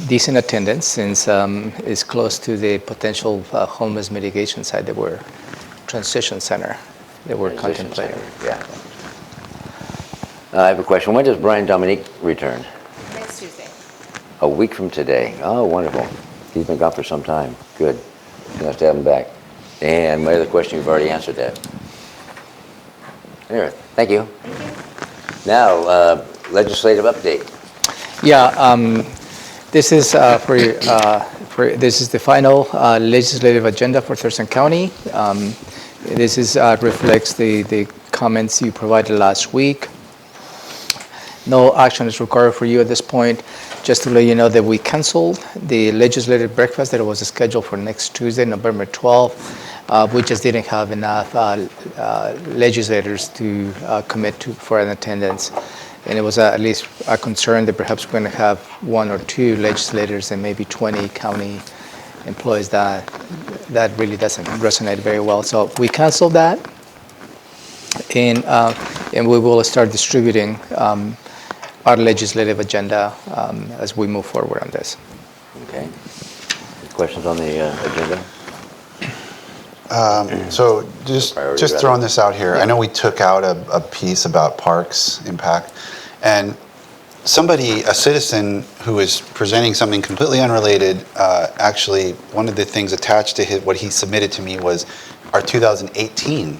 decent attendance since it's close to the potential homeless mitigation site that we're, transition center that we're Transition contemplating. center, yeah. I have a question. When does Brian Dominique return? Next Tuesday. A week from today. Oh, wonderful. He's been gone for some time. Good. Nice to have him back. And my other question, you've already answered that. Anyway, thank you. Thank you. Now, legislative update. Yeah, this is this is the final legislative agenda for Thurston County. This is reflects the comments you provided last week. No action is required for you at this point. Just to let you know that we canceled the legislative breakfast that was scheduled for next Tuesday, November 12th. We just didn't have enough legislators to commit to for an attendance. And it was at least a concern that perhaps we're going to have one or two legislators and maybe 20 county employees that really doesn't resonate very well. So we canceled that, and we will start distributing our legislative agenda as we move forward on this. Okay. Questions on the agenda? So just Priority, rather. throwing this out here, I know we took out a piece about parks impact, and a citizen who was presenting something completely unrelated, actually, one of the things attached to what he submitted to me was our 2018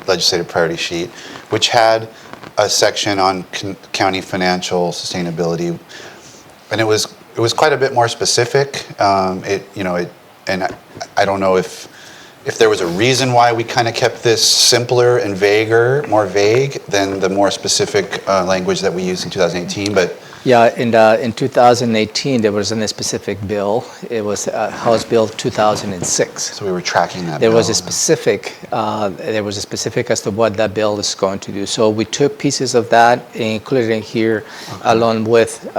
legislative priority sheet, which had a section on county financial sustainability, and it was quite a bit more specific. And I don't know if there was a reason why we kind of kept this simpler and more vague than the more specific language that we used in 2018, but Yeah, in 2018, there wasn't a specific bill. It was House Bill 2006. so we were tracking that. There was a bill. specific as to what that bill is going to do. So we took pieces of that and included in here, along with,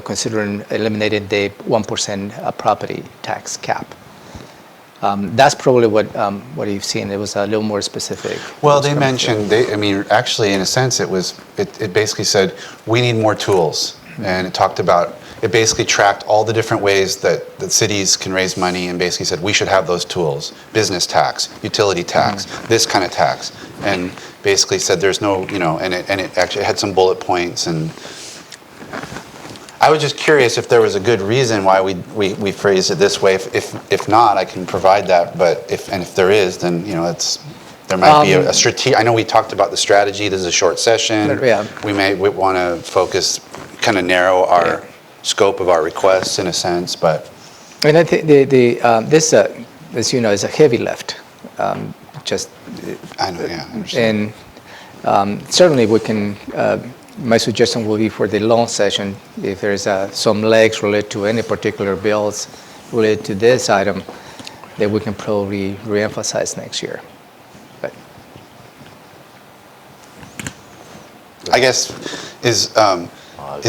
considering eliminating the 1% property tax cap. That's probably what you've seen. It was a little more specific. Well, they mentioned, actually, in a sense, it basically said, we need more tools. And it basically tracked all the different ways that cities can raise money and basically said, we should have those tools. Business tax, utility tax, this kind of tax. And basically said there's no, and it actually had some bullet points. And I was just curious if there was a good reason why we phrased it this way. If not, I can provide that. But if there is, then there might be a strategy. I know we talked about the strategy. This is a short session. Yeah. We want to focus, kind of narrow our scope of our requests in a sense. But And I think this, as you know, is a heavy lift. I know, yeah. I understand. And certainly we can. My suggestion will be for the long session, if there's some legs related to any particular bills related to this item, that we can probably reemphasize next year. But I guess, is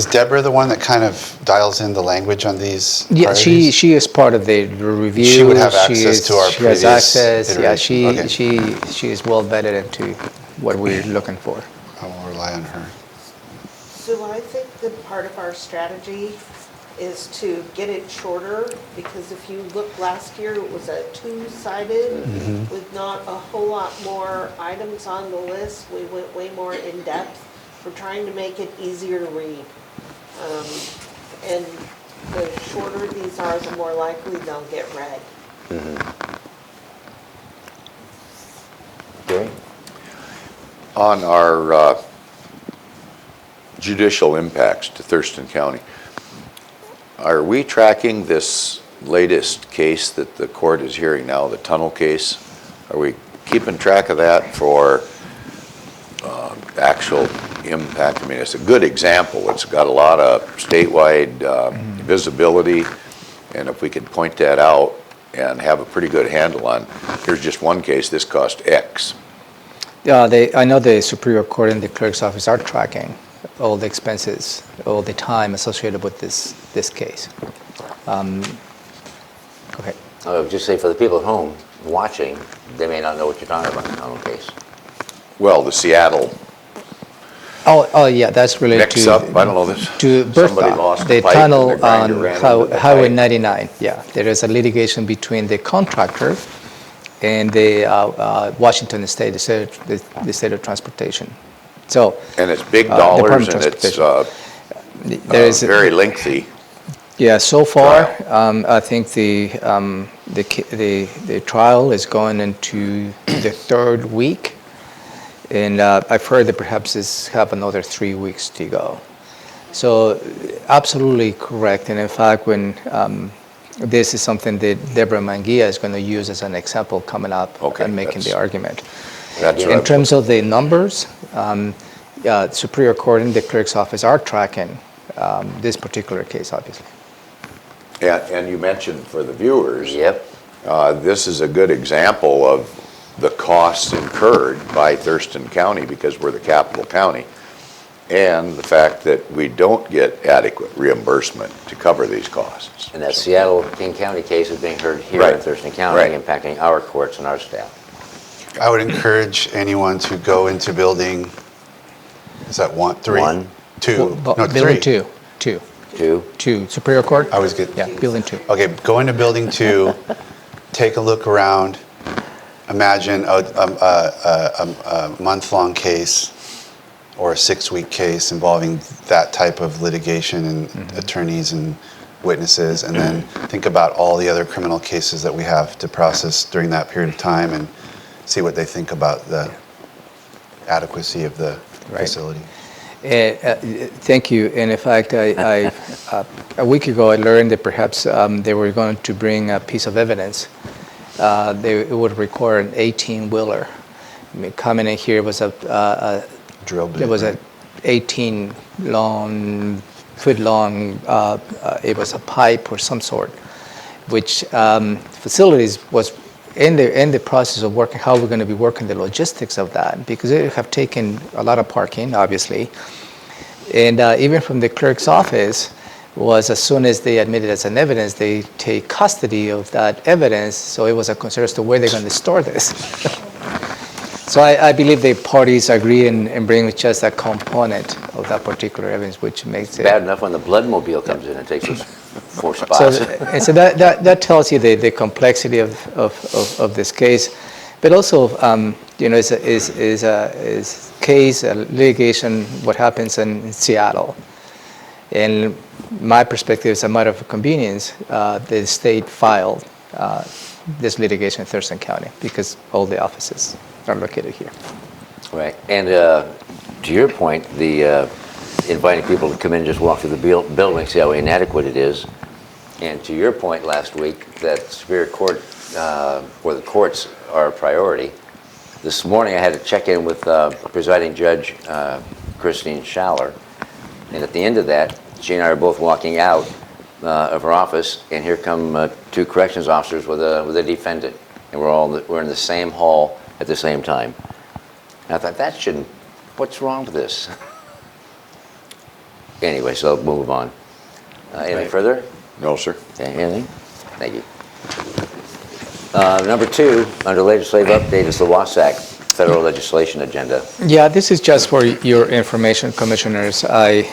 Deborah the one that kind of dials in the language on these yeah, priorities? she is part of the review. She would have access to our She has previous access. Yeah, iteration. Okay. she is well vetted into what we're looking for. I will rely on her. So I think that part of our strategy is to get it shorter, because if you look last year, it was a two-sided with not a whole lot more items on the list. We went way more in depth. We're trying to make it easier to read. And the shorter these are, the more likely they'll get read. Okay. On our judicial impacts to Thurston County, are we tracking this latest case that the court is hearing now, the tunnel case? Are we keeping track of that for actual impact? I mean, it's a good example. It's got a lot of statewide visibility, and if we could point that out and have a pretty good handle on, here's just one case, this cost X. Yeah, I know the Superior Court and the clerk's office are tracking all the expenses, all the time associated with this case. Go ahead. I would just say for the people at home watching, they may not know what you're talking about in the tunnel case. Well, the Seattle Oh, yeah, that's related mix up, I don't know this. to Somebody Bertha, lost the a pipe and tunnel the grinder on ran into the Highway pipe. 99. Yeah, there is a litigation between the contractor and the Washington State, the state of transportation. So. And it's big Department dollars, of and it's There is very lengthy. Yeah, so far, I think the trial is going into the third week, and I've heard that perhaps have another 3 weeks to go. So absolutely correct, and in fact, when this is something that Deborah Manguia is going to use as an example coming up and making the argument. In terms of the numbers, Superior Court and the clerk's office are tracking this particular case, obviously. And you mentioned for the viewers, Yep. This is a good example of the costs incurred by Thurston County because we're the capital county, and the fact that we don't get adequate reimbursement to cover these costs. And that Seattle King County case is being heard here in Thurston County, impacting our courts and our staff. I would encourage anyone to go into building, is that one, three? One. Two, no, Building three. Two, Superior Court? I was good. Yeah, Building 2. Okay, go into building 2, take a look around, imagine a month-long case or a 6-week case involving that type of litigation and attorneys and witnesses, and then think about all the other criminal cases that we have to process during that period of time and see what they think about the adequacy of the facility. Thank you. And in fact, a week ago, I learned that perhaps they were going to bring a piece of evidence. It would require an 18-wheeler. I mean, coming in here was a drill bit. It was a 18-foot-long. It was a pipe or some sort, which facilities was in the process of working how we're going to be working the logistics of that, because it have taken a lot of parking, obviously, and even from the clerk's office was as soon as they admit it as an evidence, they take custody of that evidence. So it was a concern as to where they're going to store this. So I believe the parties agree in bringing just a component of that particular evidence, which makes it bad enough when the bloodmobile comes in and takes us 4 spots. So that tells you the complexity of this case, but also is case litigation what happens in Seattle, and my perspective is a matter of convenience. The state filed this litigation in Thurston County because all the offices are located here. Right, and to your point, the inviting people to come in and just walk through the building, see how inadequate it is, and to your point last week that Superior Court or the courts are a priority. This morning I had to check in with presiding judge Christine Schaller, and at the end of that, she and I are both walking out, of her office, and here come two corrections officers with a defendant, and we're in the same hall at the same time. And I thought, that shouldn't, what's wrong with this? Anyway, so I'll move on. Anything further? No, sir. Okay, anything? Thank you. Number 2, under legislative update, is the WASAC federal legislation agenda. Yeah, this is just for your information, commissioners. I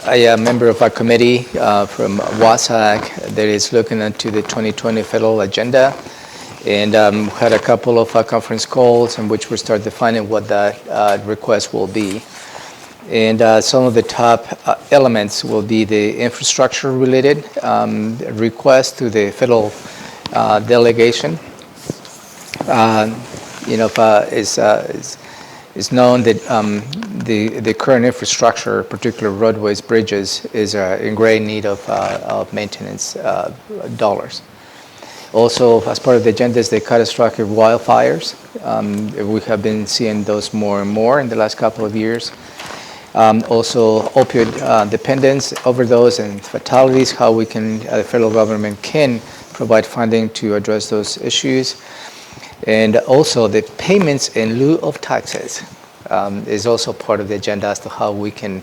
am a member of a committee from WASAC that is looking into the 2020 federal agenda, and had a couple of conference calls in which we start defining what that request will be. And some of the top elements will be the infrastructure-related request to the federal delegation. It's known that the current infrastructure, particularly roadways, bridges, is in great need of maintenance dollars. Also, as part of the agenda is the catastrophic wildfires. We have been seeing those more and more in the last couple of years. Also, opioid dependence, overdose, and fatalities, how we can, the federal government can provide funding to address those issues. And also, the payments in lieu of taxes is also part of the agenda as to how we can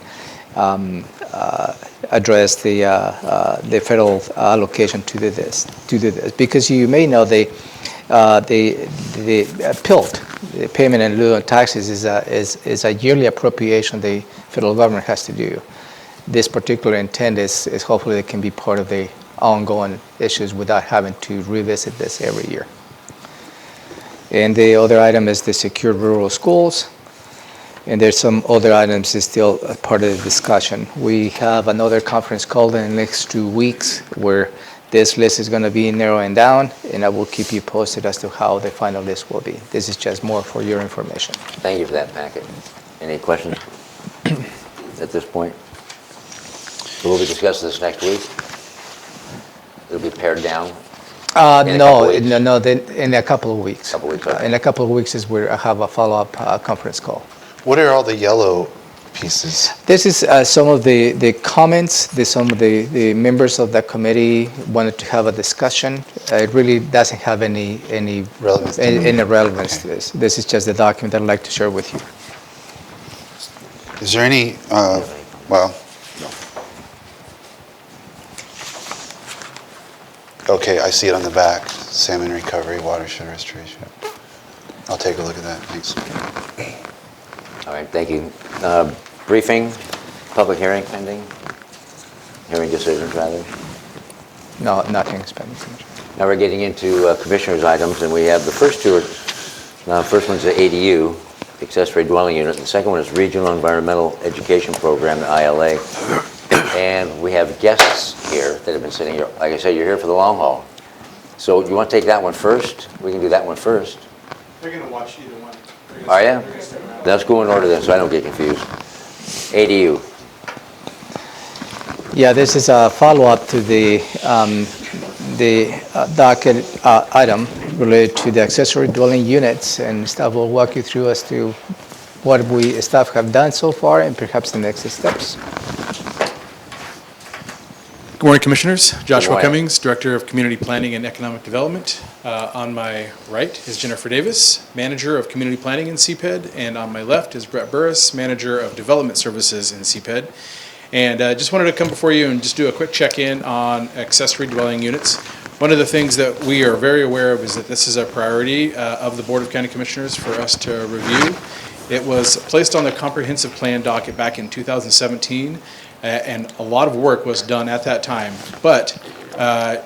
address the federal allocation to do this. Because you may know the PILT, the payment in lieu of taxes, is a yearly appropriation the federal government has to do. This particular intent is hopefully it can be part of the ongoing issues without having to revisit this every year. And the other item is the secure rural schools. And there's some other items that's still a part of the discussion. We have another conference called in the next 2 weeks where this list is going to be narrowing down, and I will keep you posted as to how the final list will be. This is just more for your information. Thank you for that packet. Any questions at this point? Will we discuss this next week? It'll be pared down? No, in a couple of weeks. Okay. In a couple of weeks is where I have a follow-up conference call. What are all the yellow pieces? This is some of the comments, some of the members of the committee wanted to have a discussion. It really doesn't have any relevance to this. This is just the document I'd like to share with you. Is there any, well, okay, I see it on the back, salmon recovery, watershed restoration. I'll take a look at that, thanks. All right, thank you. Briefing, public hearing pending? Hearing decisions, rather? No, nothing's pending. Now we're getting into commissioners' items, and we have the first two. First one's the ADU, accessory dwelling unit. The second one is Regional Environmental Education Program, the ILA. And we have guests here that have been sitting here. Like I said, you're here for the long haul. So you want to take that one first? We can do that one first. They're going to watch either one. Are you? Let's go in order then, so I don't get confused. ADU. Yeah, this is a follow-up to the docket item related to the accessory dwelling units, and staff will walk you through as to what staff have done so far and perhaps the next steps. Good morning, Commissioners. Joshua morning. Cummings, Director of Community Planning and Economic Development. On my right is Jennifer Davis, Manager of Community Planning in CPED, and on my left is Brett Burris, Manager of Development Services in CPED. And just wanted to come before you and just do a quick check-in on accessory dwelling units. One of the things that we are very aware of is that this is a priority of the Board of County Commissioners for us to review. It was placed on the comprehensive plan docket back in 2017, and a lot of work was done at that time. But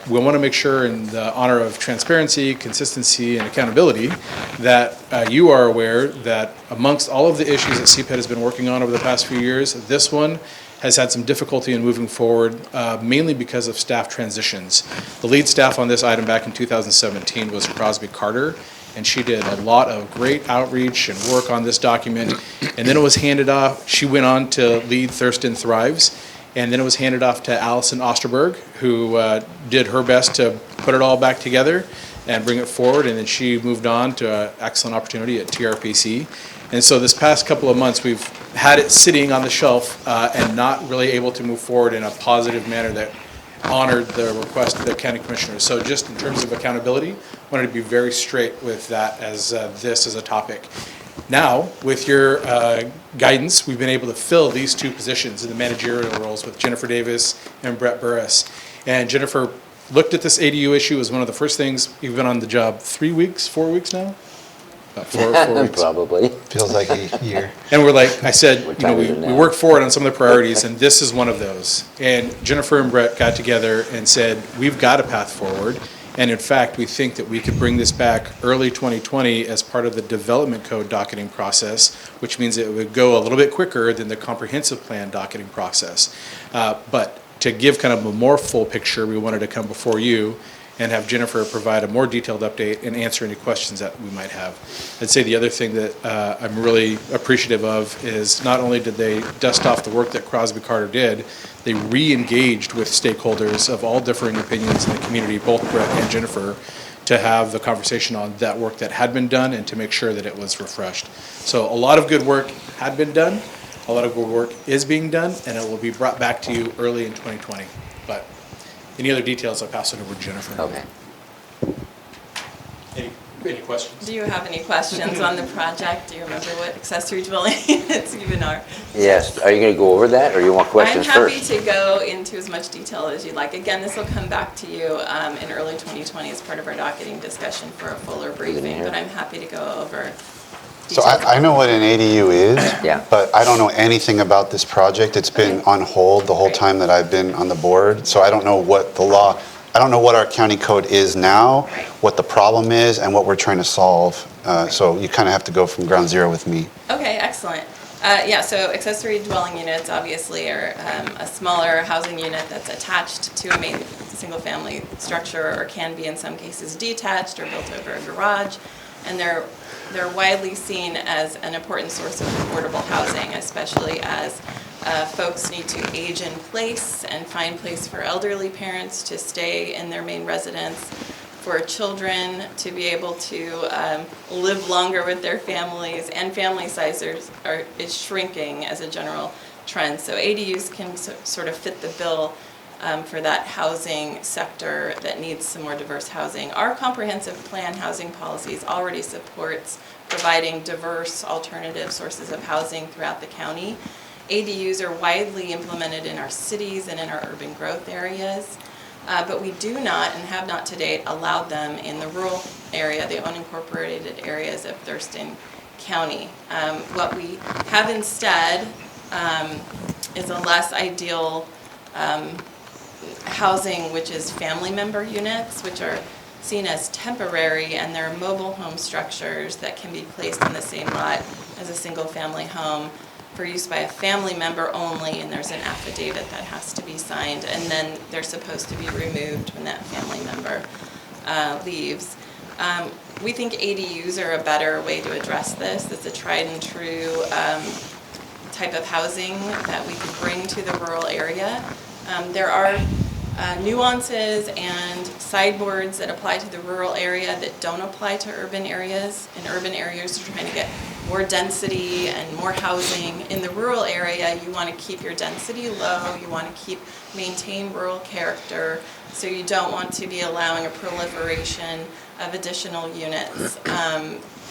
we want to make sure, in the honor of transparency, consistency, and accountability, that you are aware that amongst all of the issues that CPED has been working on over the past few years, this one has had some difficulty in moving forward, mainly because of staff transitions. The lead staff on this item back in 2017 was Crosby Carter, and she did a lot of great outreach and work on this document. And then it was handed off, she went on to lead Thurston Thrives, and then it was handed off to Allison Osterberg, who did her best to put it all back together and bring it forward, and then she moved on to an excellent opportunity at TRPC. And so this past couple of months, we've had it sitting on the shelf and not really able to move forward in a positive manner that honored the request of the county commissioners. So just in terms of accountability, wanted to be very straight with that as this is a topic. Now, with your guidance, we've been able to fill these two positions in the managerial roles with Jennifer Davis and Brett Burris. And Jennifer looked at this ADU issue as one of the first things. You've been on the job 4 weeks now? About four weeks. Probably. Feels like a year. And we're like, I said, What you know, time is we it now? worked forward on some of the priorities, and this is one of those. And Jennifer and Brett got together and said, we've got a path forward. And in fact, we think that we could bring this back early 2020 as part of the development code docketing process, which means it would go a little bit quicker than the comprehensive plan docketing process. But to give kind of a more full picture, we wanted to come before you and have Jennifer provide a more detailed update and answer any questions that we might have. I'd say the other thing that I'm really appreciative of is not only did they dust off the work that Crosby Carter did, they re-engaged with stakeholders of all differing opinions in the community, both Brett and Jennifer, to have the conversation on that work that had been done and to make sure that it was refreshed. So a lot of good work had been done, a lot of good work is being done, and it will be brought back to you early in 2020. But any other details, I'll pass it over to Jennifer. Okay. Any questions? Do you have any questions on the project? Do you remember what accessory dwelling units even are? Yes, are you going to go over that, or you want questions I'm happy first? to go into as much detail as you'd like. Again, this will come back to you in early 2020 as part of our docketing discussion for a fuller briefing, but I'm happy to go over So I know what an ADU is, Yeah. but I don't know anything about this project. It's been on hold the whole Right. time that I've been on the board, so I don't know what the law, I don't know what our county code is now, Right. what the problem is, and what we're trying to solve. So you kind of have to go from ground zero with me. Okay, excellent. Yeah, so accessory dwelling units obviously are a smaller housing unit that's attached to a main single-family structure, or can be in some cases detached or built over a garage. And they're widely seen as an important source of affordable housing, especially as folks need to age in place and find place for elderly parents to stay in their main residence, for children to be able to live longer with their families, and family sizes is shrinking as a general trend. So ADUs can sort of fit the bill for that housing sector that needs some more diverse housing. Our comprehensive plan housing policies already supports providing diverse alternative sources of housing throughout the county. ADUs are widely implemented in our cities and in our urban growth areas, but we do not and have not to date allowed them in the rural area, the unincorporated areas of Thurston County. What we have instead is a less ideal housing, which is family member units, which are seen as temporary, and they're mobile home structures that can be placed in the same lot as a single family home for use by a family member only, and there's an affidavit that has to be signed, and then they're supposed to be removed when that family member leaves. We think ADUs are a better way to address this. It's a tried and true type of housing that we could bring to the rural area. There are nuances and sideboards that apply to the rural area that don't apply to urban areas. In urban areas, you're trying to get more density and more housing. In the rural area, you want to keep your density low, you want to maintain rural character, so you don't want to be allowing a proliferation of additional units.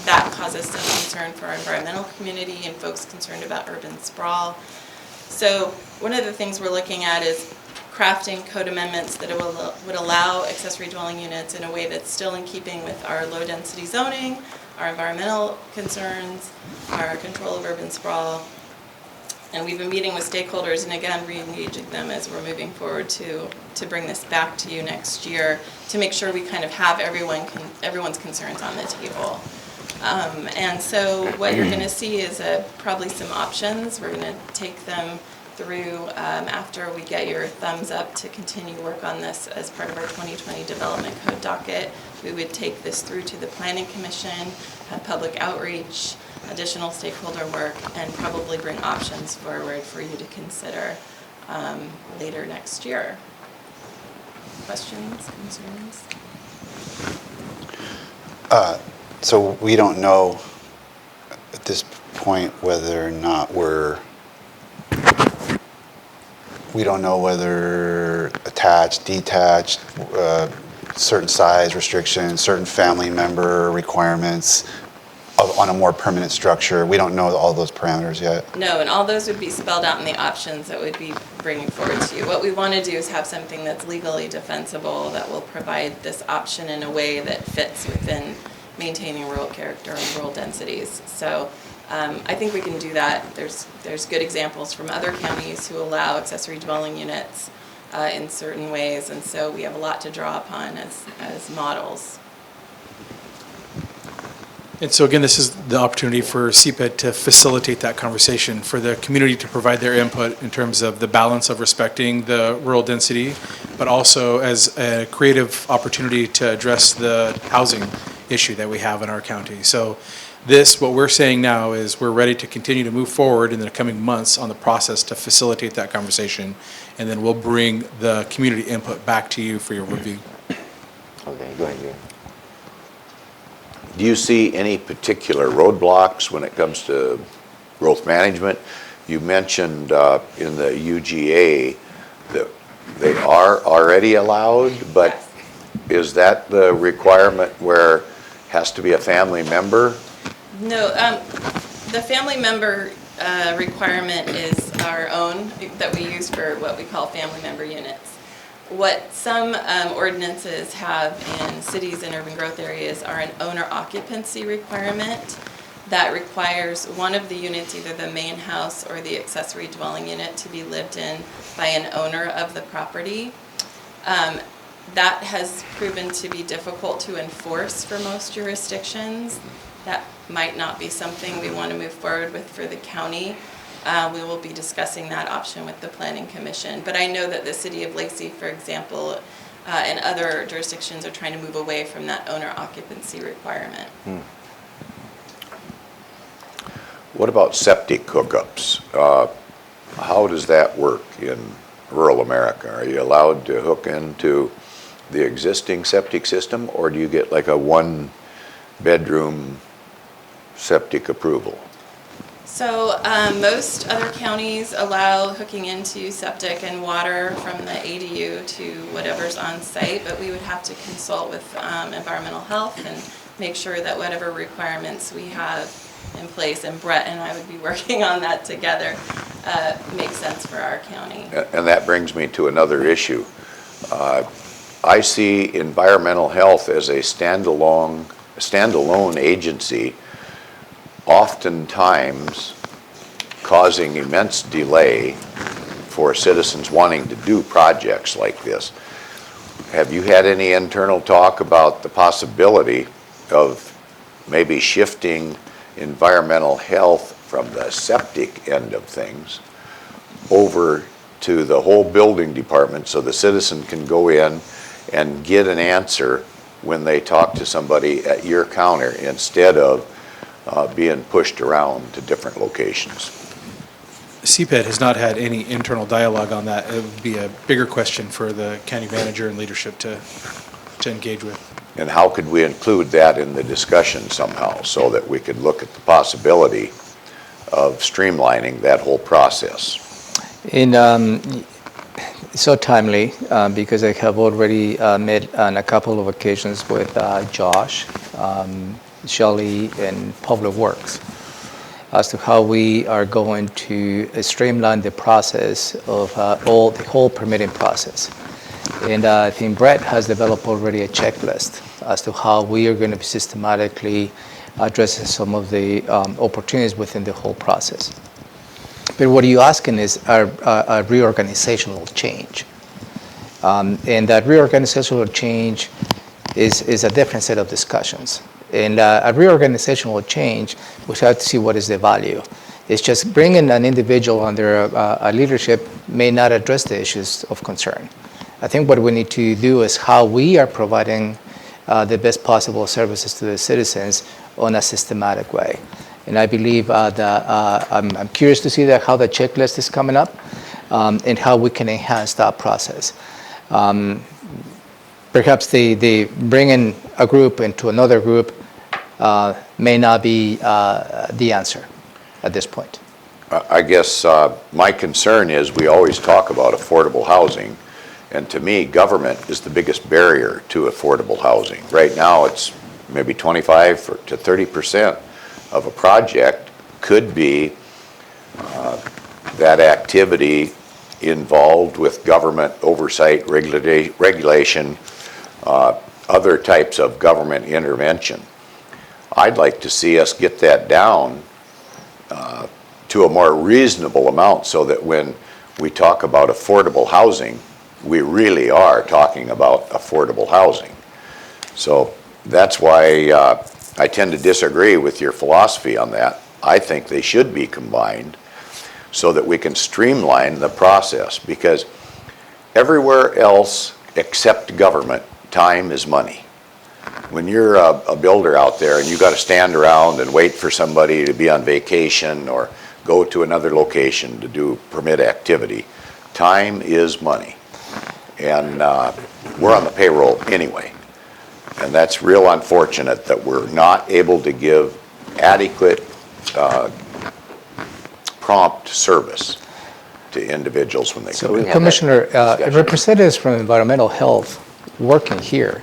That causes some concern for our environmental community and folks concerned about urban sprawl. So one of the things we're looking at is crafting code amendments that would allow accessory dwelling units in a way that's still in keeping with our low density zoning, our environmental concerns, our control of urban sprawl. And we've been meeting with stakeholders and again re-engaging them as we're moving forward to bring this back to you next year to make sure we kind of have everyone's concerns on the table. And so what you're going to see is probably some options. We're going to take them through after we get your thumbs up to continue work on this as part of our 2020 Development Code docket. We would take this through to the Planning Commission, have public outreach, additional stakeholder work, and probably bring options forward for you to consider later next year. Questions, concerns? So we don't know at this point whether or not we don't know whether a attached, detached, certain size restrictions, certain family member requirements on a more permanent structure. We don't know all those parameters yet. No, and all those would be spelled out in the options that would be bringing forward to you. What we want to do is have something that's legally defensible that will provide this option in a way that fits within maintaining rural character and rural densities. So I think we can do that. There's good examples from other counties who allow accessory dwelling units in certain ways, and so we have a lot to draw upon as models. And so again, this is the opportunity for CPED to facilitate that conversation, for the community to provide their input in terms of the balance of respecting the rural density, but also as a creative opportunity to address the housing issue that we have in our county. So what we're saying now is we're ready to continue to move forward in the coming months on the process to facilitate that conversation, and then we'll bring the community input back to you for your review. Okay, go ahead, Gary. Do you see any particular roadblocks when it comes to growth management? You mentioned in the UGA that they are already allowed, but is that the requirement where it has to be a family member? No, the family member requirement is our own that we use for what we call family member units. What some ordinances have in cities and urban growth areas are an owner occupancy requirement that requires one of the units, either the main house or the accessory dwelling unit, to be lived in by an owner of the property. That has proven to be difficult to enforce for most jurisdictions. That might not be something we want to move forward with for the county. We will be discussing that option with the Planning Commission. But I know that the city of Lacey, for example, and other jurisdictions are trying to move away from that owner occupancy requirement. What about septic hookups? How does that work in rural America? Are you allowed to hook into the existing septic system, or do you get like a one-bedroom septic approval? So most other counties allow hooking into septic and water from the ADU to whatever's on site, but we would have to consult with environmental health and make sure that whatever requirements we have in place, and Brett and I would be working on that together, makes sense for our county. And that brings me to another issue. I see environmental health as a standalone agency, oftentimes causing immense delay for citizens wanting to do projects like this. Have you had any internal talk about the possibility of maybe shifting environmental health from the septic end of things over to the whole building department so the citizen can go in and get an answer when they talk to somebody at your counter instead of being pushed around to different locations? CPED has not had any internal dialogue on that. It would be a bigger question for the county manager and leadership to engage with. And how could we include that in the discussion somehow so that we could look at the possibility of streamlining that whole process? So timely, because I have already met on a couple of occasions with Josh, Shelley, and Public Works as to how we are going to streamline the process of the whole permitting process. And I think Brett has developed already a checklist as to how we are going to be systematically addressing some of the opportunities within the whole process. But what you're asking is a reorganizational change. And that reorganizational change is a different set of discussions. And a reorganizational change, we have to see what is the value. It's just bringing an individual under a leadership may not address the issues of concern. I think what we need to do is how we are providing the best possible services to the citizens on a systematic way. And I believe that I'm curious to see how the checklist is coming up and how we can enhance that process. Perhaps the bringing a group into another group may not be the answer at this point. I guess my concern is we always talk about affordable housing, And to me, government is the biggest barrier to affordable housing. Right now, it's maybe 25 to 30% of a project could be that activity involved with government oversight, regulation, other types of government intervention. I'd like to see us get that down to a more reasonable amount so that when we talk about affordable housing, we really are talking about affordable housing. So that's why I tend to disagree with your philosophy on that. I think they should be combined so that we can streamline the process, because everywhere else except government, time is money. When you're a builder out there and you got to stand around and wait for somebody to be on vacation or go to another location to do permit activity, time is money. And we're on the payroll anyway. And that's real unfortunate that we're not able to give adequate prompt service to individuals when they come in. Commissioner, representatives from environmental health working here.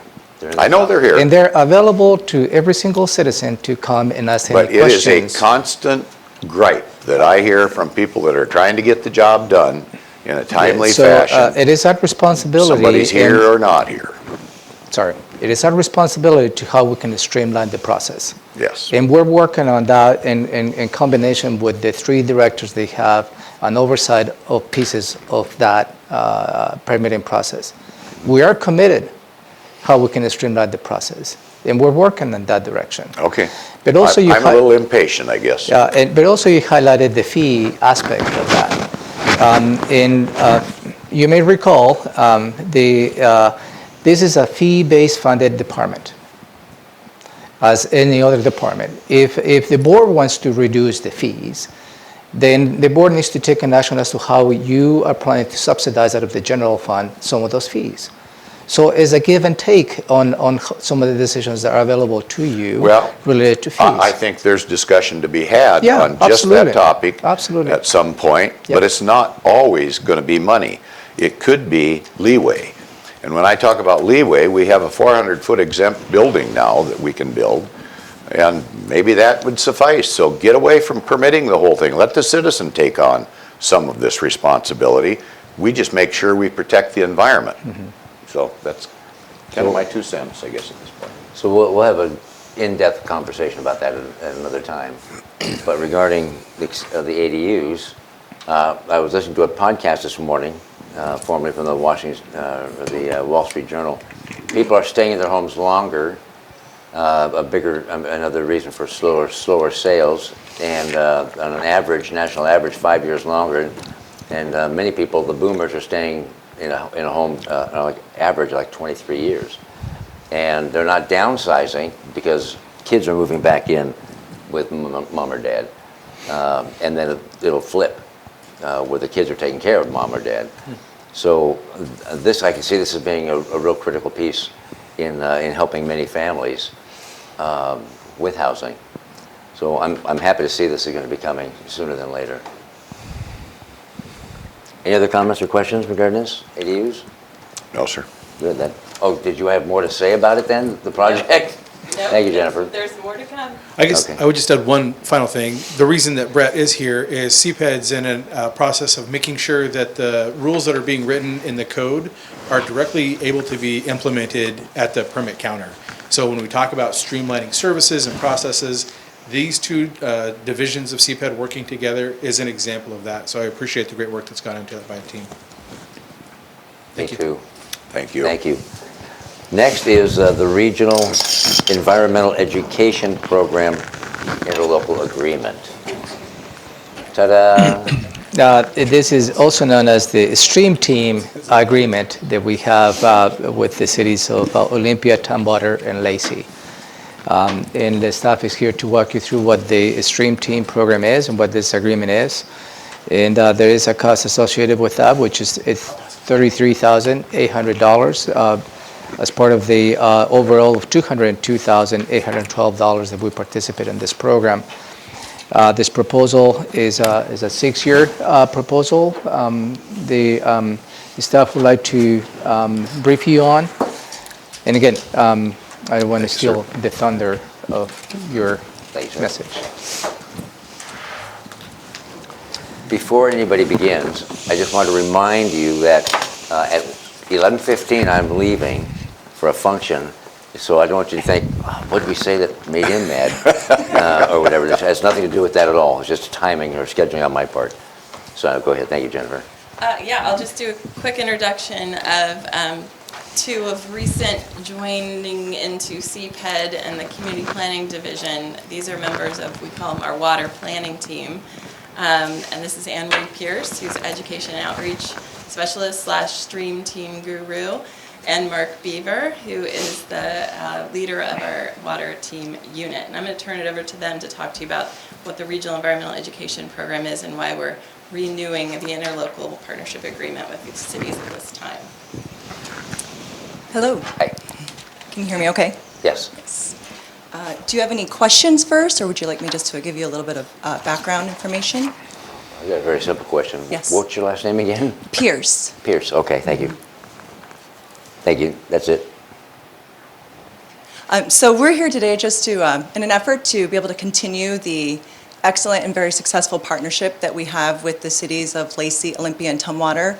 I know they're here. And they're available to every single citizen to come and ask any But it is questions. a constant gripe that I hear from people that are trying to get the job done in a timely fashion. It is our responsibility. Somebody's here or not here. Sorry. It is our responsibility to how we can streamline the process. Yes. And we're working on that in combination with the three directors they have on oversight of pieces of that permitting process. We are committed how we can streamline the process, and we're working in that direction. Okay. But also I'm a little impatient, I guess. But also you highlighted the fee aspect of that. You may recall this is a fee-based funded department, as any other department. If the board wants to reduce the fees, then the board needs to take an action as to how you are planning to subsidize out of the general fund some of those fees. So it's a give and take on some of the decisions that are available to you related to fees. I think there's discussion to be had on just absolutely. that topic at some point, but it's not always going to be money. It could be leeway. And when I talk about leeway, we have a 400-foot exempt building now that we can build, and maybe that would suffice. So get away from permitting the whole thing. Let the citizen take on some of this responsibility. We just make sure we protect the environment. So that's kind of my 2 cents, I guess, at this point. So we'll have an in-depth conversation about that at another time. But regarding the ADUs, I was listening to a podcast this morning, formerly from the Wall Street Journal. People are staying in their homes longer. Another reason for slower sales, and on an average, national average, 5 years longer. And many people, the boomers, are staying in a home average like 23 years, and they're not downsizing because kids are moving back in with mom or dad, and then it'll flip where the kids are taking care of mom or dad. So I can see this as being a real critical piece in helping many families with housing. So I'm happy to see this is going to be coming sooner than later. Any other comments or questions regarding this, ADUs? No, sir. Good. Did you have more to say about it then, the project? Nope. Thank you, Jennifer. There's more to come. I guess I would just add one final thing. The reason that Brett is here is CPED's in a process of making sure that the rules that are being written in the code are directly able to be implemented at the permit counter. So when we talk about streamlining services and processes, these two divisions of CPED working together is an example of that. So I appreciate the great work that's gone into it by the team. Thank you. Thank you. Thank you. Next is the Regional Environmental Education Program Interlocal Agreement. Ta-da! This is also known as the Stream Team Agreement that we have with the cities of Olympia, Tumwater, and Lacey. And the staff is here to walk you through what the Stream Team program is and what this agreement is. And there is a cost associated with that, which is $33,800 as part of the overall of $202,812 that we participate in this program. This proposal is a 6-year proposal. The staff would like to brief you on. And again, I don't want to steal the thunder of your message. Before anybody begins, I just want to remind you that at 11:15, I'm leaving for a function, so I don't want you to think, oh, what did we say that made him mad, or whatever. This has nothing to do with that at all. It's just timing or scheduling on my part. So go ahead. Thank you, Jennifer. Yeah, I'll just do a quick introduction of two of recent joining into CPED and the Community Planning Division. These are members of, we call them our water planning team. And this is Anne Marie Pierce, who's Education and Outreach Specialist / Stream Team Guru, and Mark Beaver, who is the leader of our water team unit. And I'm going to turn it over to them to talk to you about what the Regional Environmental Education Program is and why we're renewing the interlocal partnership agreement with the cities at this time. Hello. Hi. Can you hear me okay? Yes. Do you have any questions first, or would you like me just to give you a little bit of background information? I got a very simple question. Yes. What's your last name again? Pierce. Pierce. Okay, thank you. Thank you. That's it. So we're here today just to, in an effort to be able to continue the excellent and very successful partnership that we have with the cities of Lacey, Olympia, and Tumwater,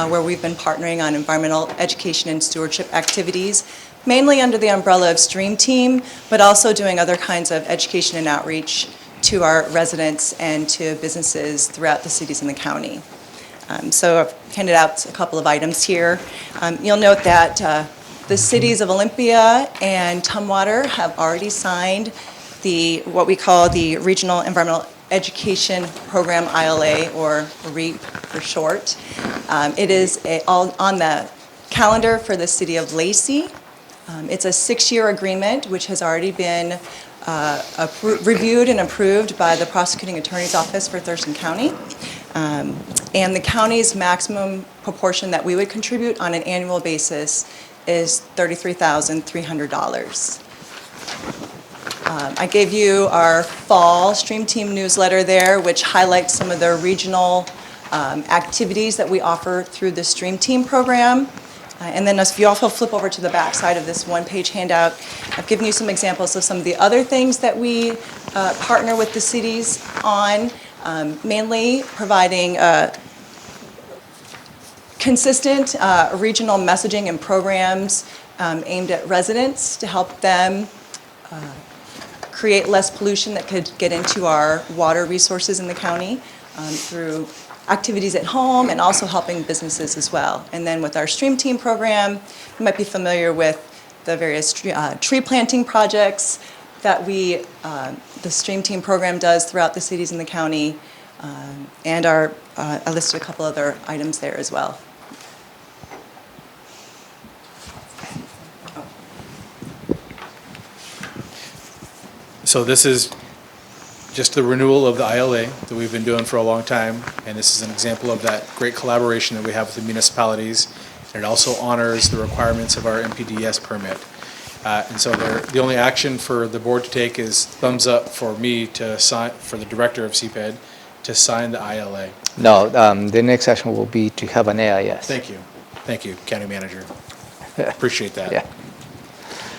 where we've been partnering on environmental education and stewardship activities, mainly under the umbrella of Stream Team, but also doing other kinds of education and outreach to our residents and to businesses throughout the cities and the county. So I've handed out a couple of items here. You'll note that the cities of Olympia and Tumwater have already signed what we call the Regional Environmental Education Program, ILA, or REAP for short. It is on the calendar for the city of Lacey. It's a 6-year agreement which has already been reviewed and approved by the Prosecuting Attorney's Office for Thurston County. And the county's maximum proportion that we would contribute on an annual basis is $33,300. I gave you our fall Stream Team newsletter there, which highlights some of the regional activities that we offer through the Stream Team program. And then if you also flip over to the back side of this one-page handout, I've given you some examples of some of the other things that we partner with the cities on, mainly providing consistent regional messaging and programs aimed at residents to help them create less pollution that could get into our water resources in the county through activities at home and also helping businesses as well. And then with our Stream Team program, you might be familiar with the various tree planting projects that the Stream Team program does throughout the cities in the county. And I listed a couple other items there as well. So this is just the renewal of the ILA that we've been doing for a long time, and this is an example of that great collaboration that we have with the municipalities. And it also honors the requirements of our MPDS permit. And so the only action for the board to take is thumbs up for me to sign, for the director of CPED, to sign the ILA. No, the next action will be to have an AIS. Thank you. Thank you, County Manager. Appreciate that. Yeah.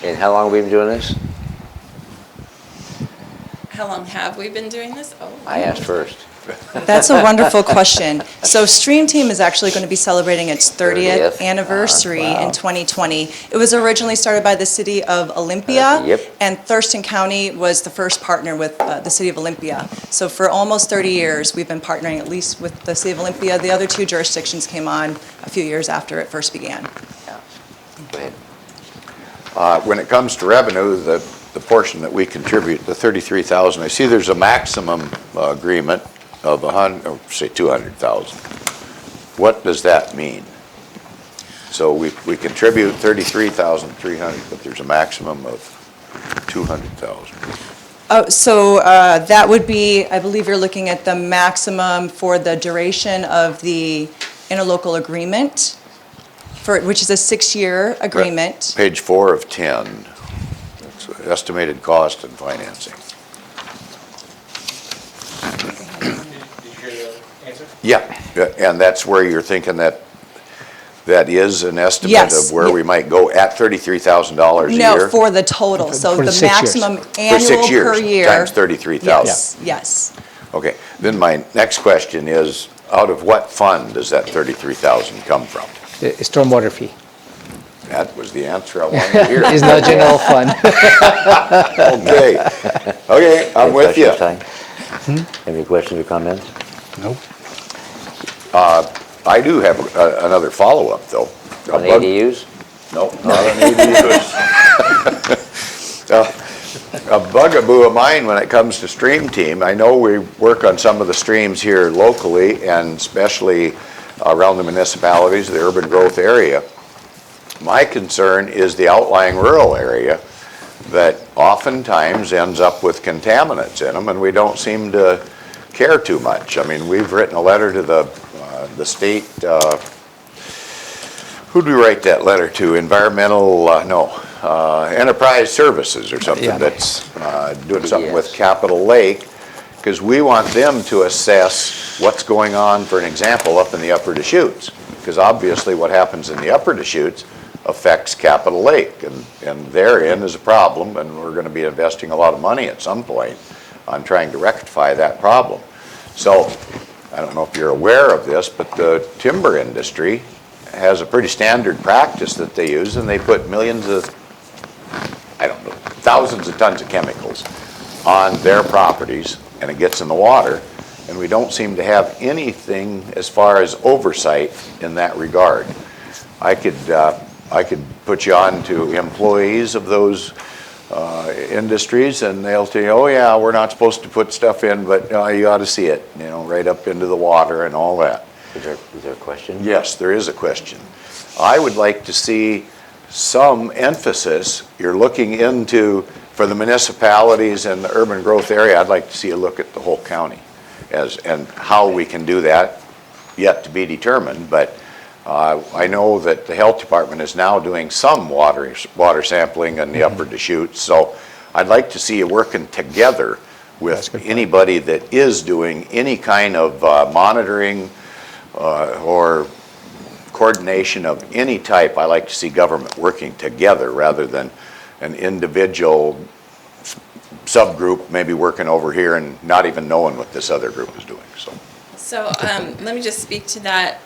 And how long have we been doing this? How long have we been doing this? Oh, I asked first. That's a wonderful question. So Stream Team is actually going to be celebrating its 30th anniversary in 2020. It was originally started by the city of Olympia, and Thurston County was the first partner with the city of Olympia. So for almost 30 years, we've been partnering at least with the city of Olympia. The other two jurisdictions came on a few years after it first began. Yeah. Go ahead. When it comes to revenue, the portion that we contribute, the $33,000, I see there's a maximum agreement of say 200,000. What does that mean? So we contribute 33,300, but there's a maximum of 200,000. Oh, so that would be, I believe you're looking at the maximum for the duration of the interlocal agreement, which is a 6-year agreement. Page 4 of 10. It's estimated cost and financing. Did you hear the answer? Yeah, and that's where you're thinking that that is an estimate Yes. of where we might go at $33,000 a year? No, for the total, so For the 6 years. maximum For annual 6 years, per year. times 33,000. Yes, yes. Okay, then my next question is, out of what fund does that 33,000 come from? The stormwater fee. That was the answer I wanted to hear. It's not general fund. Okay, okay, I'm Any with you. questions, Ty? Any questions or comments? Nope. I do have another follow-up, though. On the ADUs? No, not on ADUs. A bugaboo of mine when it comes to stream team, I know we work on some of the streams here locally and especially around the municipalities, the urban growth area. My concern is the outlying rural area that oftentimes ends up with contaminants in them, and we don't seem to care too much. I mean, we've written a letter to the state, who'd we write that letter to? Enterprise Services or something Yeah. that's doing something with Capitol Lake, because we want them to assess what's going on, for an example, up in the upper Deschutes. Because obviously what happens in the upper Deschutes affects Capitol Lake, and therein is a problem, and we're going to be investing a lot of money at some point on trying to rectify that problem. So, I don't know if you're aware of this, but the timber industry has a pretty standard practice that they use, and they put millions of, I don't know, thousands of tons of chemicals on their properties, and it gets in the water, and we don't seem to have anything as far as oversight in that regard. I could put you on to employees of those industries, and they'll tell you, oh yeah, we're not supposed to put stuff in, but you ought to see it, you know, right up into the water and all that. Is there a question? Yes, there is a question. I would like to see some emphasis, you're looking into, for the municipalities and the urban growth area, I'd like to see a look at the whole county and how we can do that, yet to be determined, but I know that the health department is now doing some water sampling in the upper Deschutes, so I'd like to see you working together with anybody that is doing any kind of monitoring or coordination of any type. I like to see government working together rather than an individual subgroup maybe working over here and not even knowing what this other group is doing. So let me just speak to that.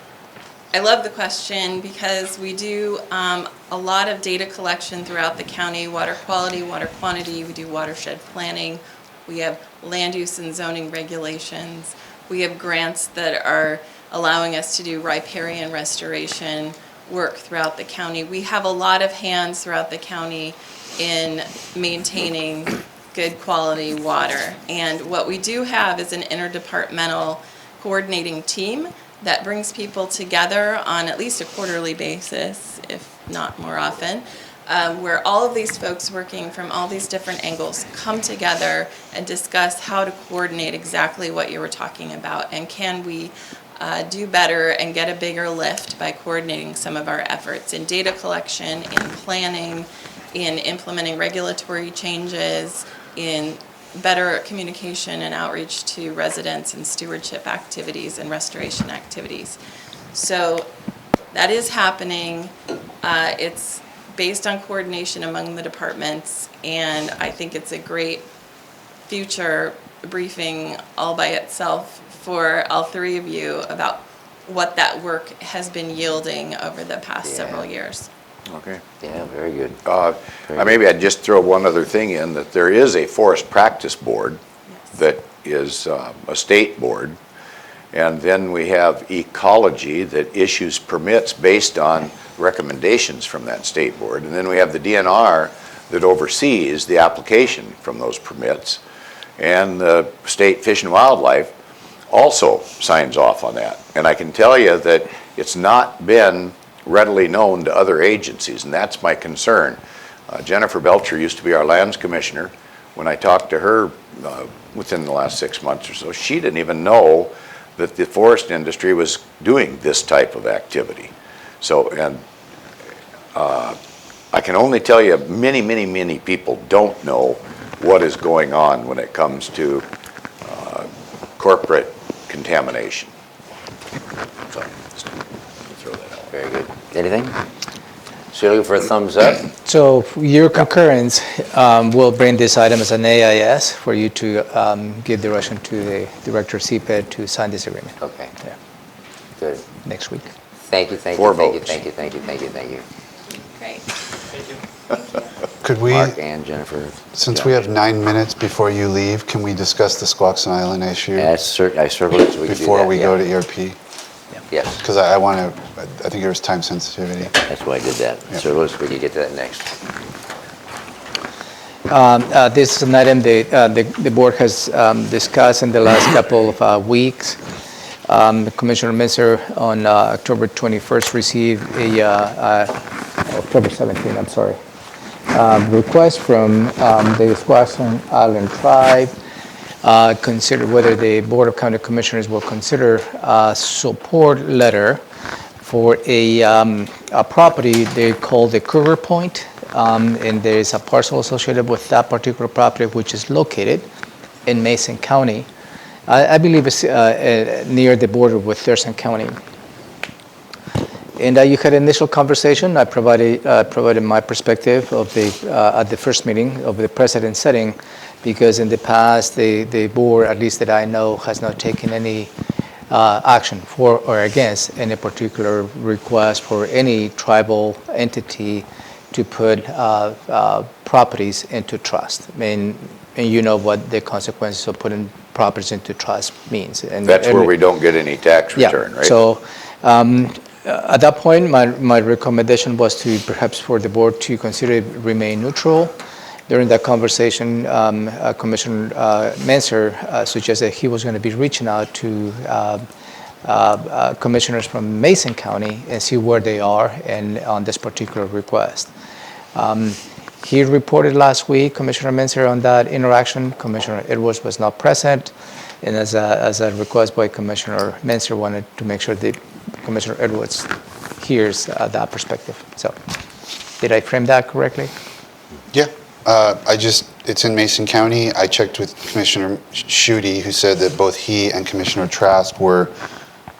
I love the question because we do a lot of data collection throughout the county, water quality, water quantity, we do watershed planning, we have land use and zoning regulations, we have grants that are allowing us to do riparian restoration work throughout the county. We have a lot of hands throughout the county in maintaining good quality water. And what we do have is an interdepartmental coordinating team that brings people together on at least a quarterly basis, if not more often, where all of these folks working from all these different angles come together and discuss how to coordinate exactly what you were talking about, and can we do better and get a bigger lift by coordinating some of our efforts in data collection, in planning, in implementing regulatory changes, in better communication and outreach to residents and stewardship activities and restoration activities. So that is happening. It's based on coordination among the departments, and I think it's a great future briefing all by itself for all three of you about what that work has been yielding over the past several years. Okay. Yeah, very good. Maybe I'd just throw one other thing in, that there is a forest practice board that is a state board, and then we have ecology that issues permits based on recommendations from that state board, and then we have the DNR that oversees the application from those permits, and the state Fish and Wildlife also signs off on that. And I can tell you that it's not been readily known to other agencies, and that's my concern. Jennifer Belcher used to be our lands commissioner. When I talked to her within the last 6 months or so, she didn't even know that the forest industry was doing this type of activity. So, and I can only tell you many people don't know what is going on when it comes to corporate contamination. So, just throw that out. Very good. Anything? So you're looking for a thumbs up? So your concurrence will bring this item as an AIS for you to give direction to the Director of CPED to sign this agreement. Okay. Yeah. Good. Next week. Thank you, thank Four you, thank you, votes. thank you, thank you, thank you, thank you. Great. Could we, Mark and Jennifer. since we have 9 minutes before you leave, can we discuss the Squaxin Island issue I circled it so we can do before that, we yeah. go to ERP? Yes, Because I want to, I think there was time sensitivity. that's why I did that. Yep. So we can get to that next. This is an item the board has discussed in the last couple of weeks. Commissioner Minzer on October 21st received October 17th, I'm sorry, request from the Squaxin Island Tribe, consider whether the Board of County Commissioners will consider a support letter for a property they call the Cougar Point, and there is a parcel associated with that particular property which is located in Mason County. I believe it's near the border with Thurston County. And you had initial conversation. I provided my perspective of at the first meeting of the precedent setting, because in the past the board, at least that I know, has not taken any action for or against any particular request for any tribal entity to put properties into trust. I mean, and you know what the consequences of putting properties into trust means. And That's where we don't get any tax return, right? So at that point, my recommendation was to perhaps for the board to consider remain neutral. During that conversation, Commissioner Minzer suggested he was going to be reaching out to commissioners from Mason County and see where they are and on this particular request. He reported last week, Commissioner Minzer, on that interaction. Commissioner Edwards was not present, and as a request by Commissioner Minzer, wanted to make sure that Commissioner Edwards hears that perspective. So, did I frame that correctly? Yeah, it's in Mason County. I checked with Commissioner Schutte, who said that both he and Commissioner Trask were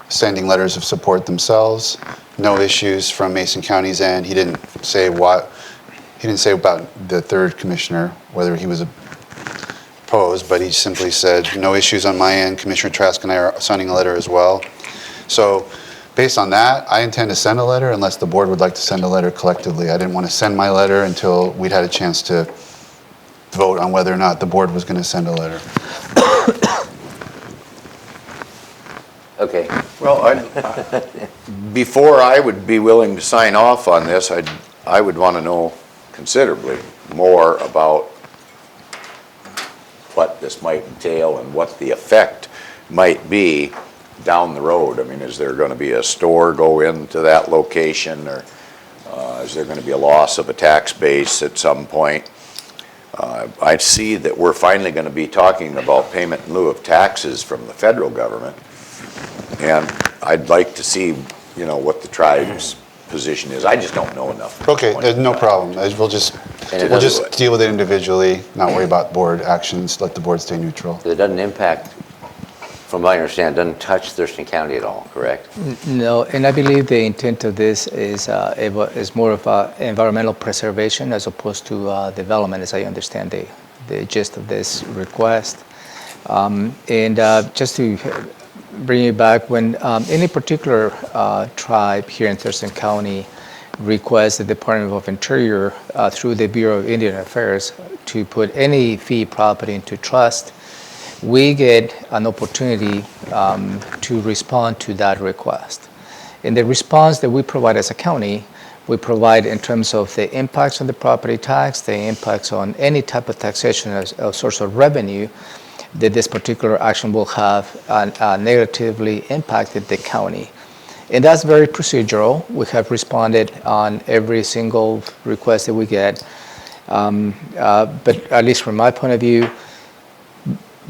sending letters of support themselves. No issues from Mason County's end. He didn't say about the third commissioner, whether he was opposed, but he simply said, no issues on my end. Commissioner Trask and I are signing a letter as well. So based on that, I intend to send a letter unless the board would like to send a letter collectively. I didn't want to send my letter until we'd had a chance to vote on whether or not the board was going to send a letter. Okay. Well, before I would be willing to sign off on this, I would want to know considerably more about what this might entail and what the effect might be down the road. I mean, is there going to be a store go into that location, or is there going to be a loss of a tax base at some point? I see that we're finally going to be talking about payment in lieu of taxes from the federal government, and I'd like to see, what the tribe's position is. I just don't know enough. Okay, there's no problem. We'll just deal with it individually, not worry about board actions, let the board stay neutral. It doesn't impact, from what I understand, it doesn't touch Thurston County at all, correct? No, and I believe the intent of this is more of environmental preservation as opposed to development, as I understand the gist of this request. Just to bring it back, when any particular tribe here in Thurston County requests the Department of Interior through the Bureau of Indian Affairs to put any fee property into trust, we get an opportunity to respond to that request. In the response that we provide as a county, we provide in terms of the impacts on the property tax, the impacts on any type of taxation as a source of revenue that this particular action will have negatively impacted the county. And that's very procedural. We have responded on every single request that we get. But at least from my point of view,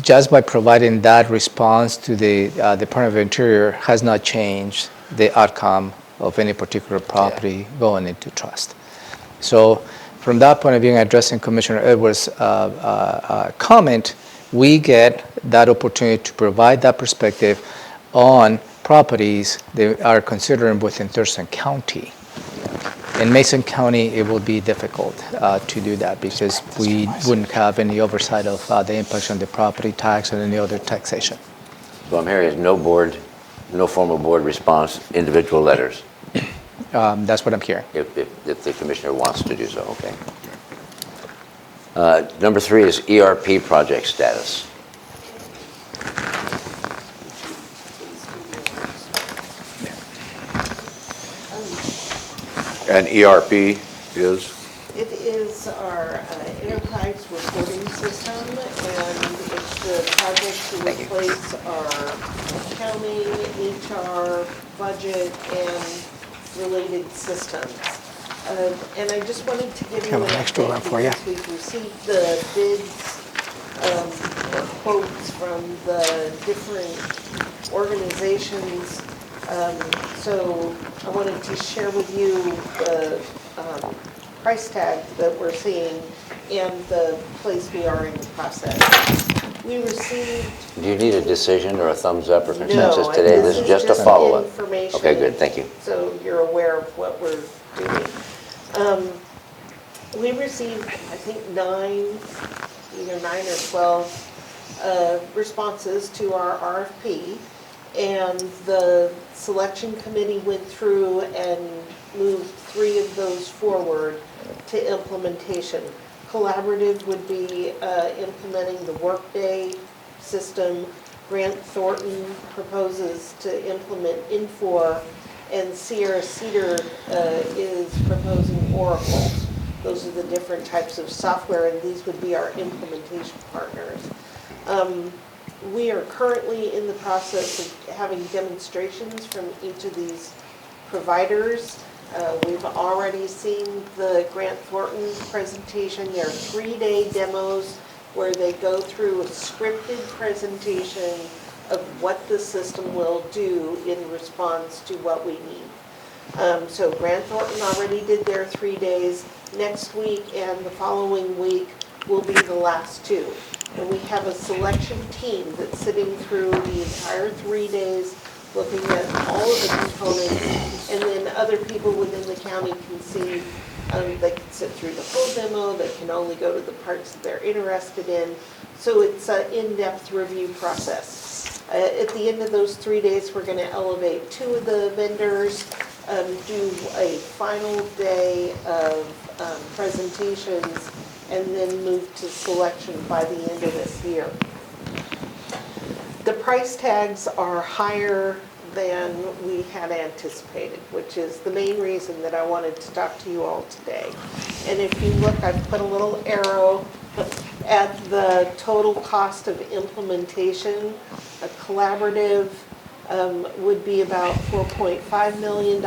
just by providing that response to the Department of Interior has not changed the outcome of any particular property going into trust. So from that point of view, addressing Commissioner Edwards' comment, we get that opportunity to provide that perspective on properties that are considered within Thurston County. In Mason County, it will be difficult to do that because we wouldn't have any oversight of the impacts on the property tax and any other taxation. So I'm hearing is no board, no formal board response, individual letters, That's what I'm hearing. if the commissioner wants to do so, okay. Number 3 is ERP project status. And ERP is? It is our enterprise reporting system, and it's the project to replace our accounting, HR, budget, and related systems. And I just wanted to give you an update because we've received the bids or quotes from the different organizations. So I wanted to share with you the price tag that we're seeing and the place we are in the process. We received... Do you need a decision or a thumbs up or consensus No, today? This is just a follow-up. information. Okay, good, thank you. So you're aware of what we're doing. We received, I think, either 9 or 12 responses to our RFP, and the selection committee went through and moved 3 of those forward to implementation. Collaborative would be implementing the Workday system. Grant Thornton proposes to implement Infor, and Sierra Cedar is proposing Oracle. Those are the different types of software, and these would be our implementation partners. We are currently in the process of having demonstrations from each of these providers. We've already seen the Grant Thornton presentation. There are 3-day demos where they go through a scripted presentation of what the system will do in response to what we need. So Grant Thornton already did their 3 days. Next week and the following week will be the last 2. And we have a selection team that's sitting through the entire 3 days, looking at all of the components, and then other people within the county can see, they can sit through the full demo, they can only go to the parts that they're interested in. So it's an in-depth review process. At the end of those 3 days, we're going to elevate 2 of the vendors, do a final day of presentations, and then move to selection by the end of this year. The price tags are higher than we had anticipated, which is the main reason that I wanted to talk to you all today. And if you look, I've put a little arrow at the total cost of implementation. A collaborative would be about $4.5 million.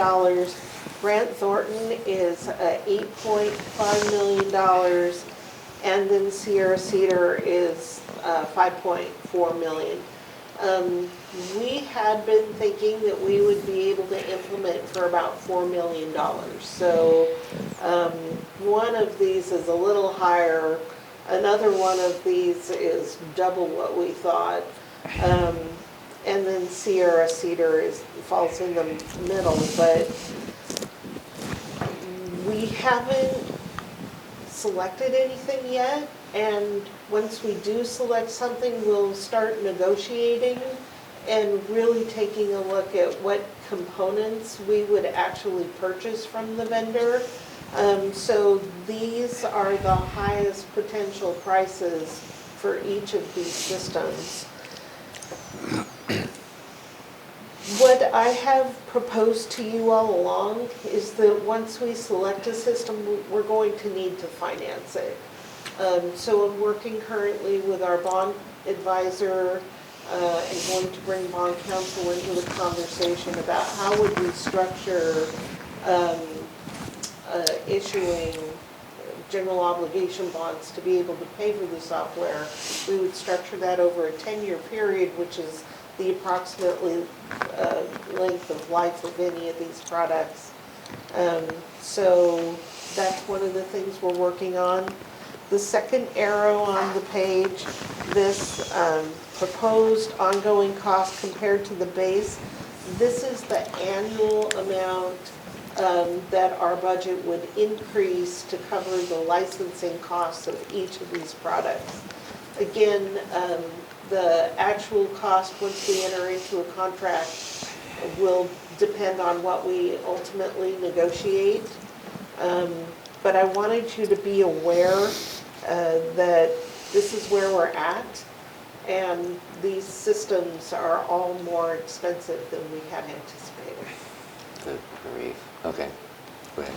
Grant Thornton is $8.5 million. And then Sierra Cedar is $5.4 million. We had been thinking that we would be able to implement for about $4 million. So one of these is a little higher. Another one of these is double what we thought. And then Sierra Cedar falls in the middle, but we haven't selected anything yet, and once we do select something, we'll start negotiating and really taking a look at what components we would actually purchase from the vendor. So these are the highest potential prices for each of these systems. What I have proposed to you all along is that once we select a system, we're going to need to finance it. So I'm working currently with our bond advisor and going to bring bond counsel into the conversation about how would we structure issuing general obligation bonds to be able to pay for the software. We would structure that over a 10-year period, which is the approximately length of life of any of these products. So that's one of the things we're working on. The second arrow on the page, this proposed ongoing cost compared to the base, this is the annual amount that our budget would increase to cover the licensing costs of each of these products. Again, the actual cost, once we enter into a contract, will depend on what we ultimately negotiate. But I wanted you to be aware that this is where we're at, and these systems are all more expensive than we had anticipated. Good grief. Okay, go ahead.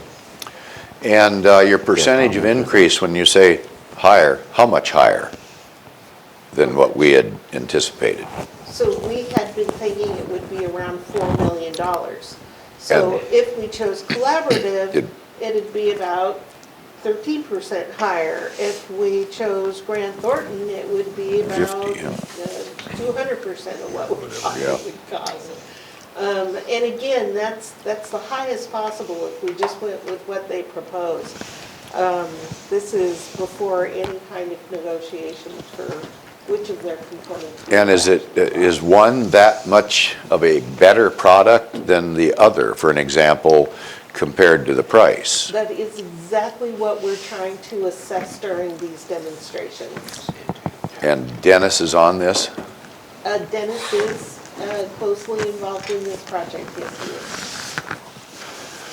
And your percentage of increase, when you say higher, how much higher than what we had anticipated? So we had been thinking it would be around $4 million. So And if we chose collaborative, it'd be about 13% higher. If we chose Grant Thornton, it would be about 200% of what we thought it would cost. And again, that's the highest possible if we just went with what they proposed. This is before any kind of negotiations for which of their components. And is one that much of a better product than the other, for an example, compared to the price? That is exactly what we're trying to assess during these demonstrations. And Dennis is on this? Dennis is closely involved in this project, yes, he is.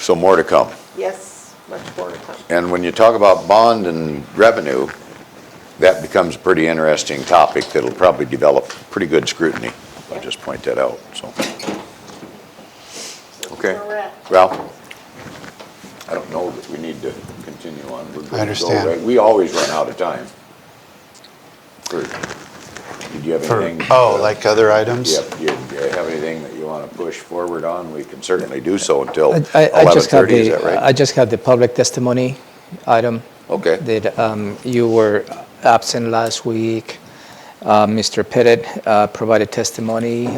So more to come. Yes, much more to come. And when you talk about bond and revenue, that becomes a pretty interesting topic that'll probably develop pretty good scrutiny. I'll just point that out, so. Okay. Ralph? I don't know that we need to continue on. We're good to go, I understand. right? We always run out of time. Did you have anything? Like other items? Yep. Do you have anything that you want to push forward on? We can certainly do so until I just have 11:30, is that right? I just have the public testimony item. Okay. That you were absent last week. Mr. Pettit provided testimony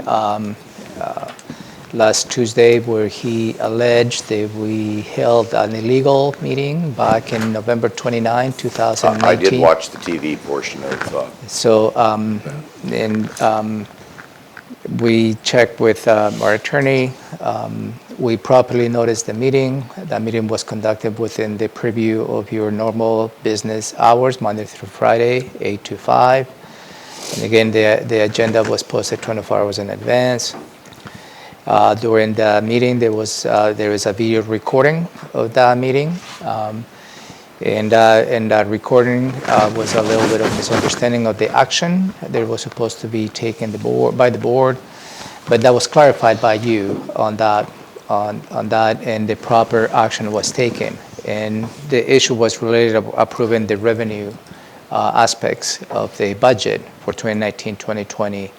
last Tuesday where he alleged that we held an illegal meeting back in November 29, 2019. I did watch the TV portion of. So, we checked with our attorney. We properly noticed the meeting. That meeting was conducted within the purview of your normal business hours, Monday through Friday, 8 to 5. And again, the agenda was posted 24 hours in advance. During the meeting, there is a video recording of that meeting. And that recording was a little bit of misunderstanding of the action that was supposed to be taken by the board, but that was clarified by you on that, and the proper action was taken. And the issue was related to approving the revenue aspects of the budget for 2019-2020.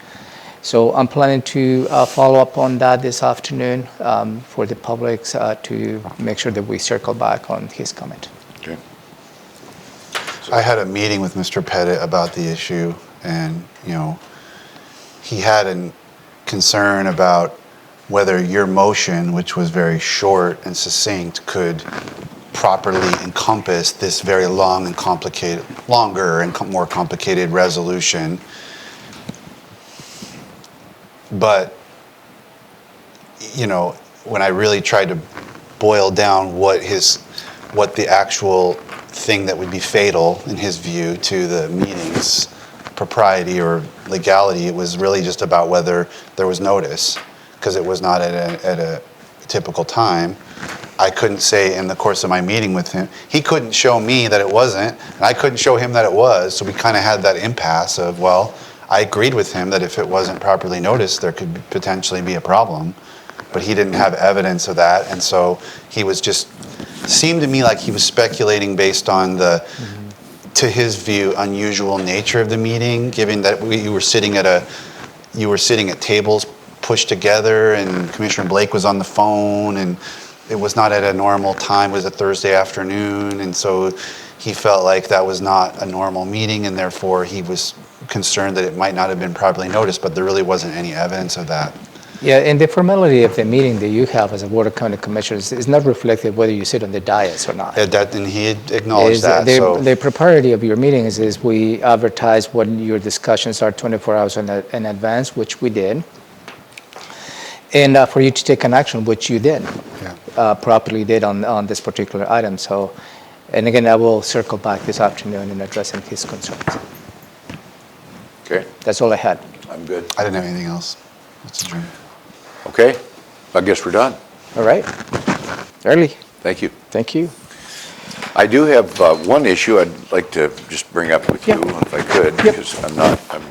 So I'm planning to follow up on that this afternoon for the public to make sure that we circle back on his comment. Okay. I had a meeting with Mr. Pettit about the issue, and he had a concern about whether your motion, which was very short and succinct, could properly encompass this very longer and more complicated resolution. But when I really tried to boil down what the actual thing that would be fatal in his view to the meeting's propriety or legality, it was really just about whether there was notice, because it was not at a typical time. I couldn't say in the course of my meeting with him, he couldn't show me that it wasn't, and I couldn't show him that it was, so we kind of had that impasse of, well, I agreed with him that if it wasn't properly noticed, there could potentially be a problem, but he didn't have evidence of that, and so he was just, seemed to me like he was speculating based on the, to his view, unusual nature of the meeting, given that you were sitting at tables pushed together, and Commissioner Blake was on the phone, and it was not at a normal time, it was a Thursday afternoon, and so he felt like that was not a normal meeting, and therefore he was concerned that it might not have been properly noticed, but there really wasn't any evidence of that. Yeah, and the formality of the meeting that you have as a Board of County Commissioners is not reflective whether you sit on the dais or not. And he acknowledged that. The propriety of your meetings is we advertise what your discussions are 24 hours in advance, which we did, and for you to take an action, which you did. Yeah. properly did on this particular item. So, and again, I will circle back this afternoon in addressing his concerns. Okay, That's all I had. I'm good. I didn't have anything else. Let's adjourn. Okay, I guess we're done. All right. Early. Thank you. Thank you. I do have one issue I'd like to just bring up with you, if I could, because I'm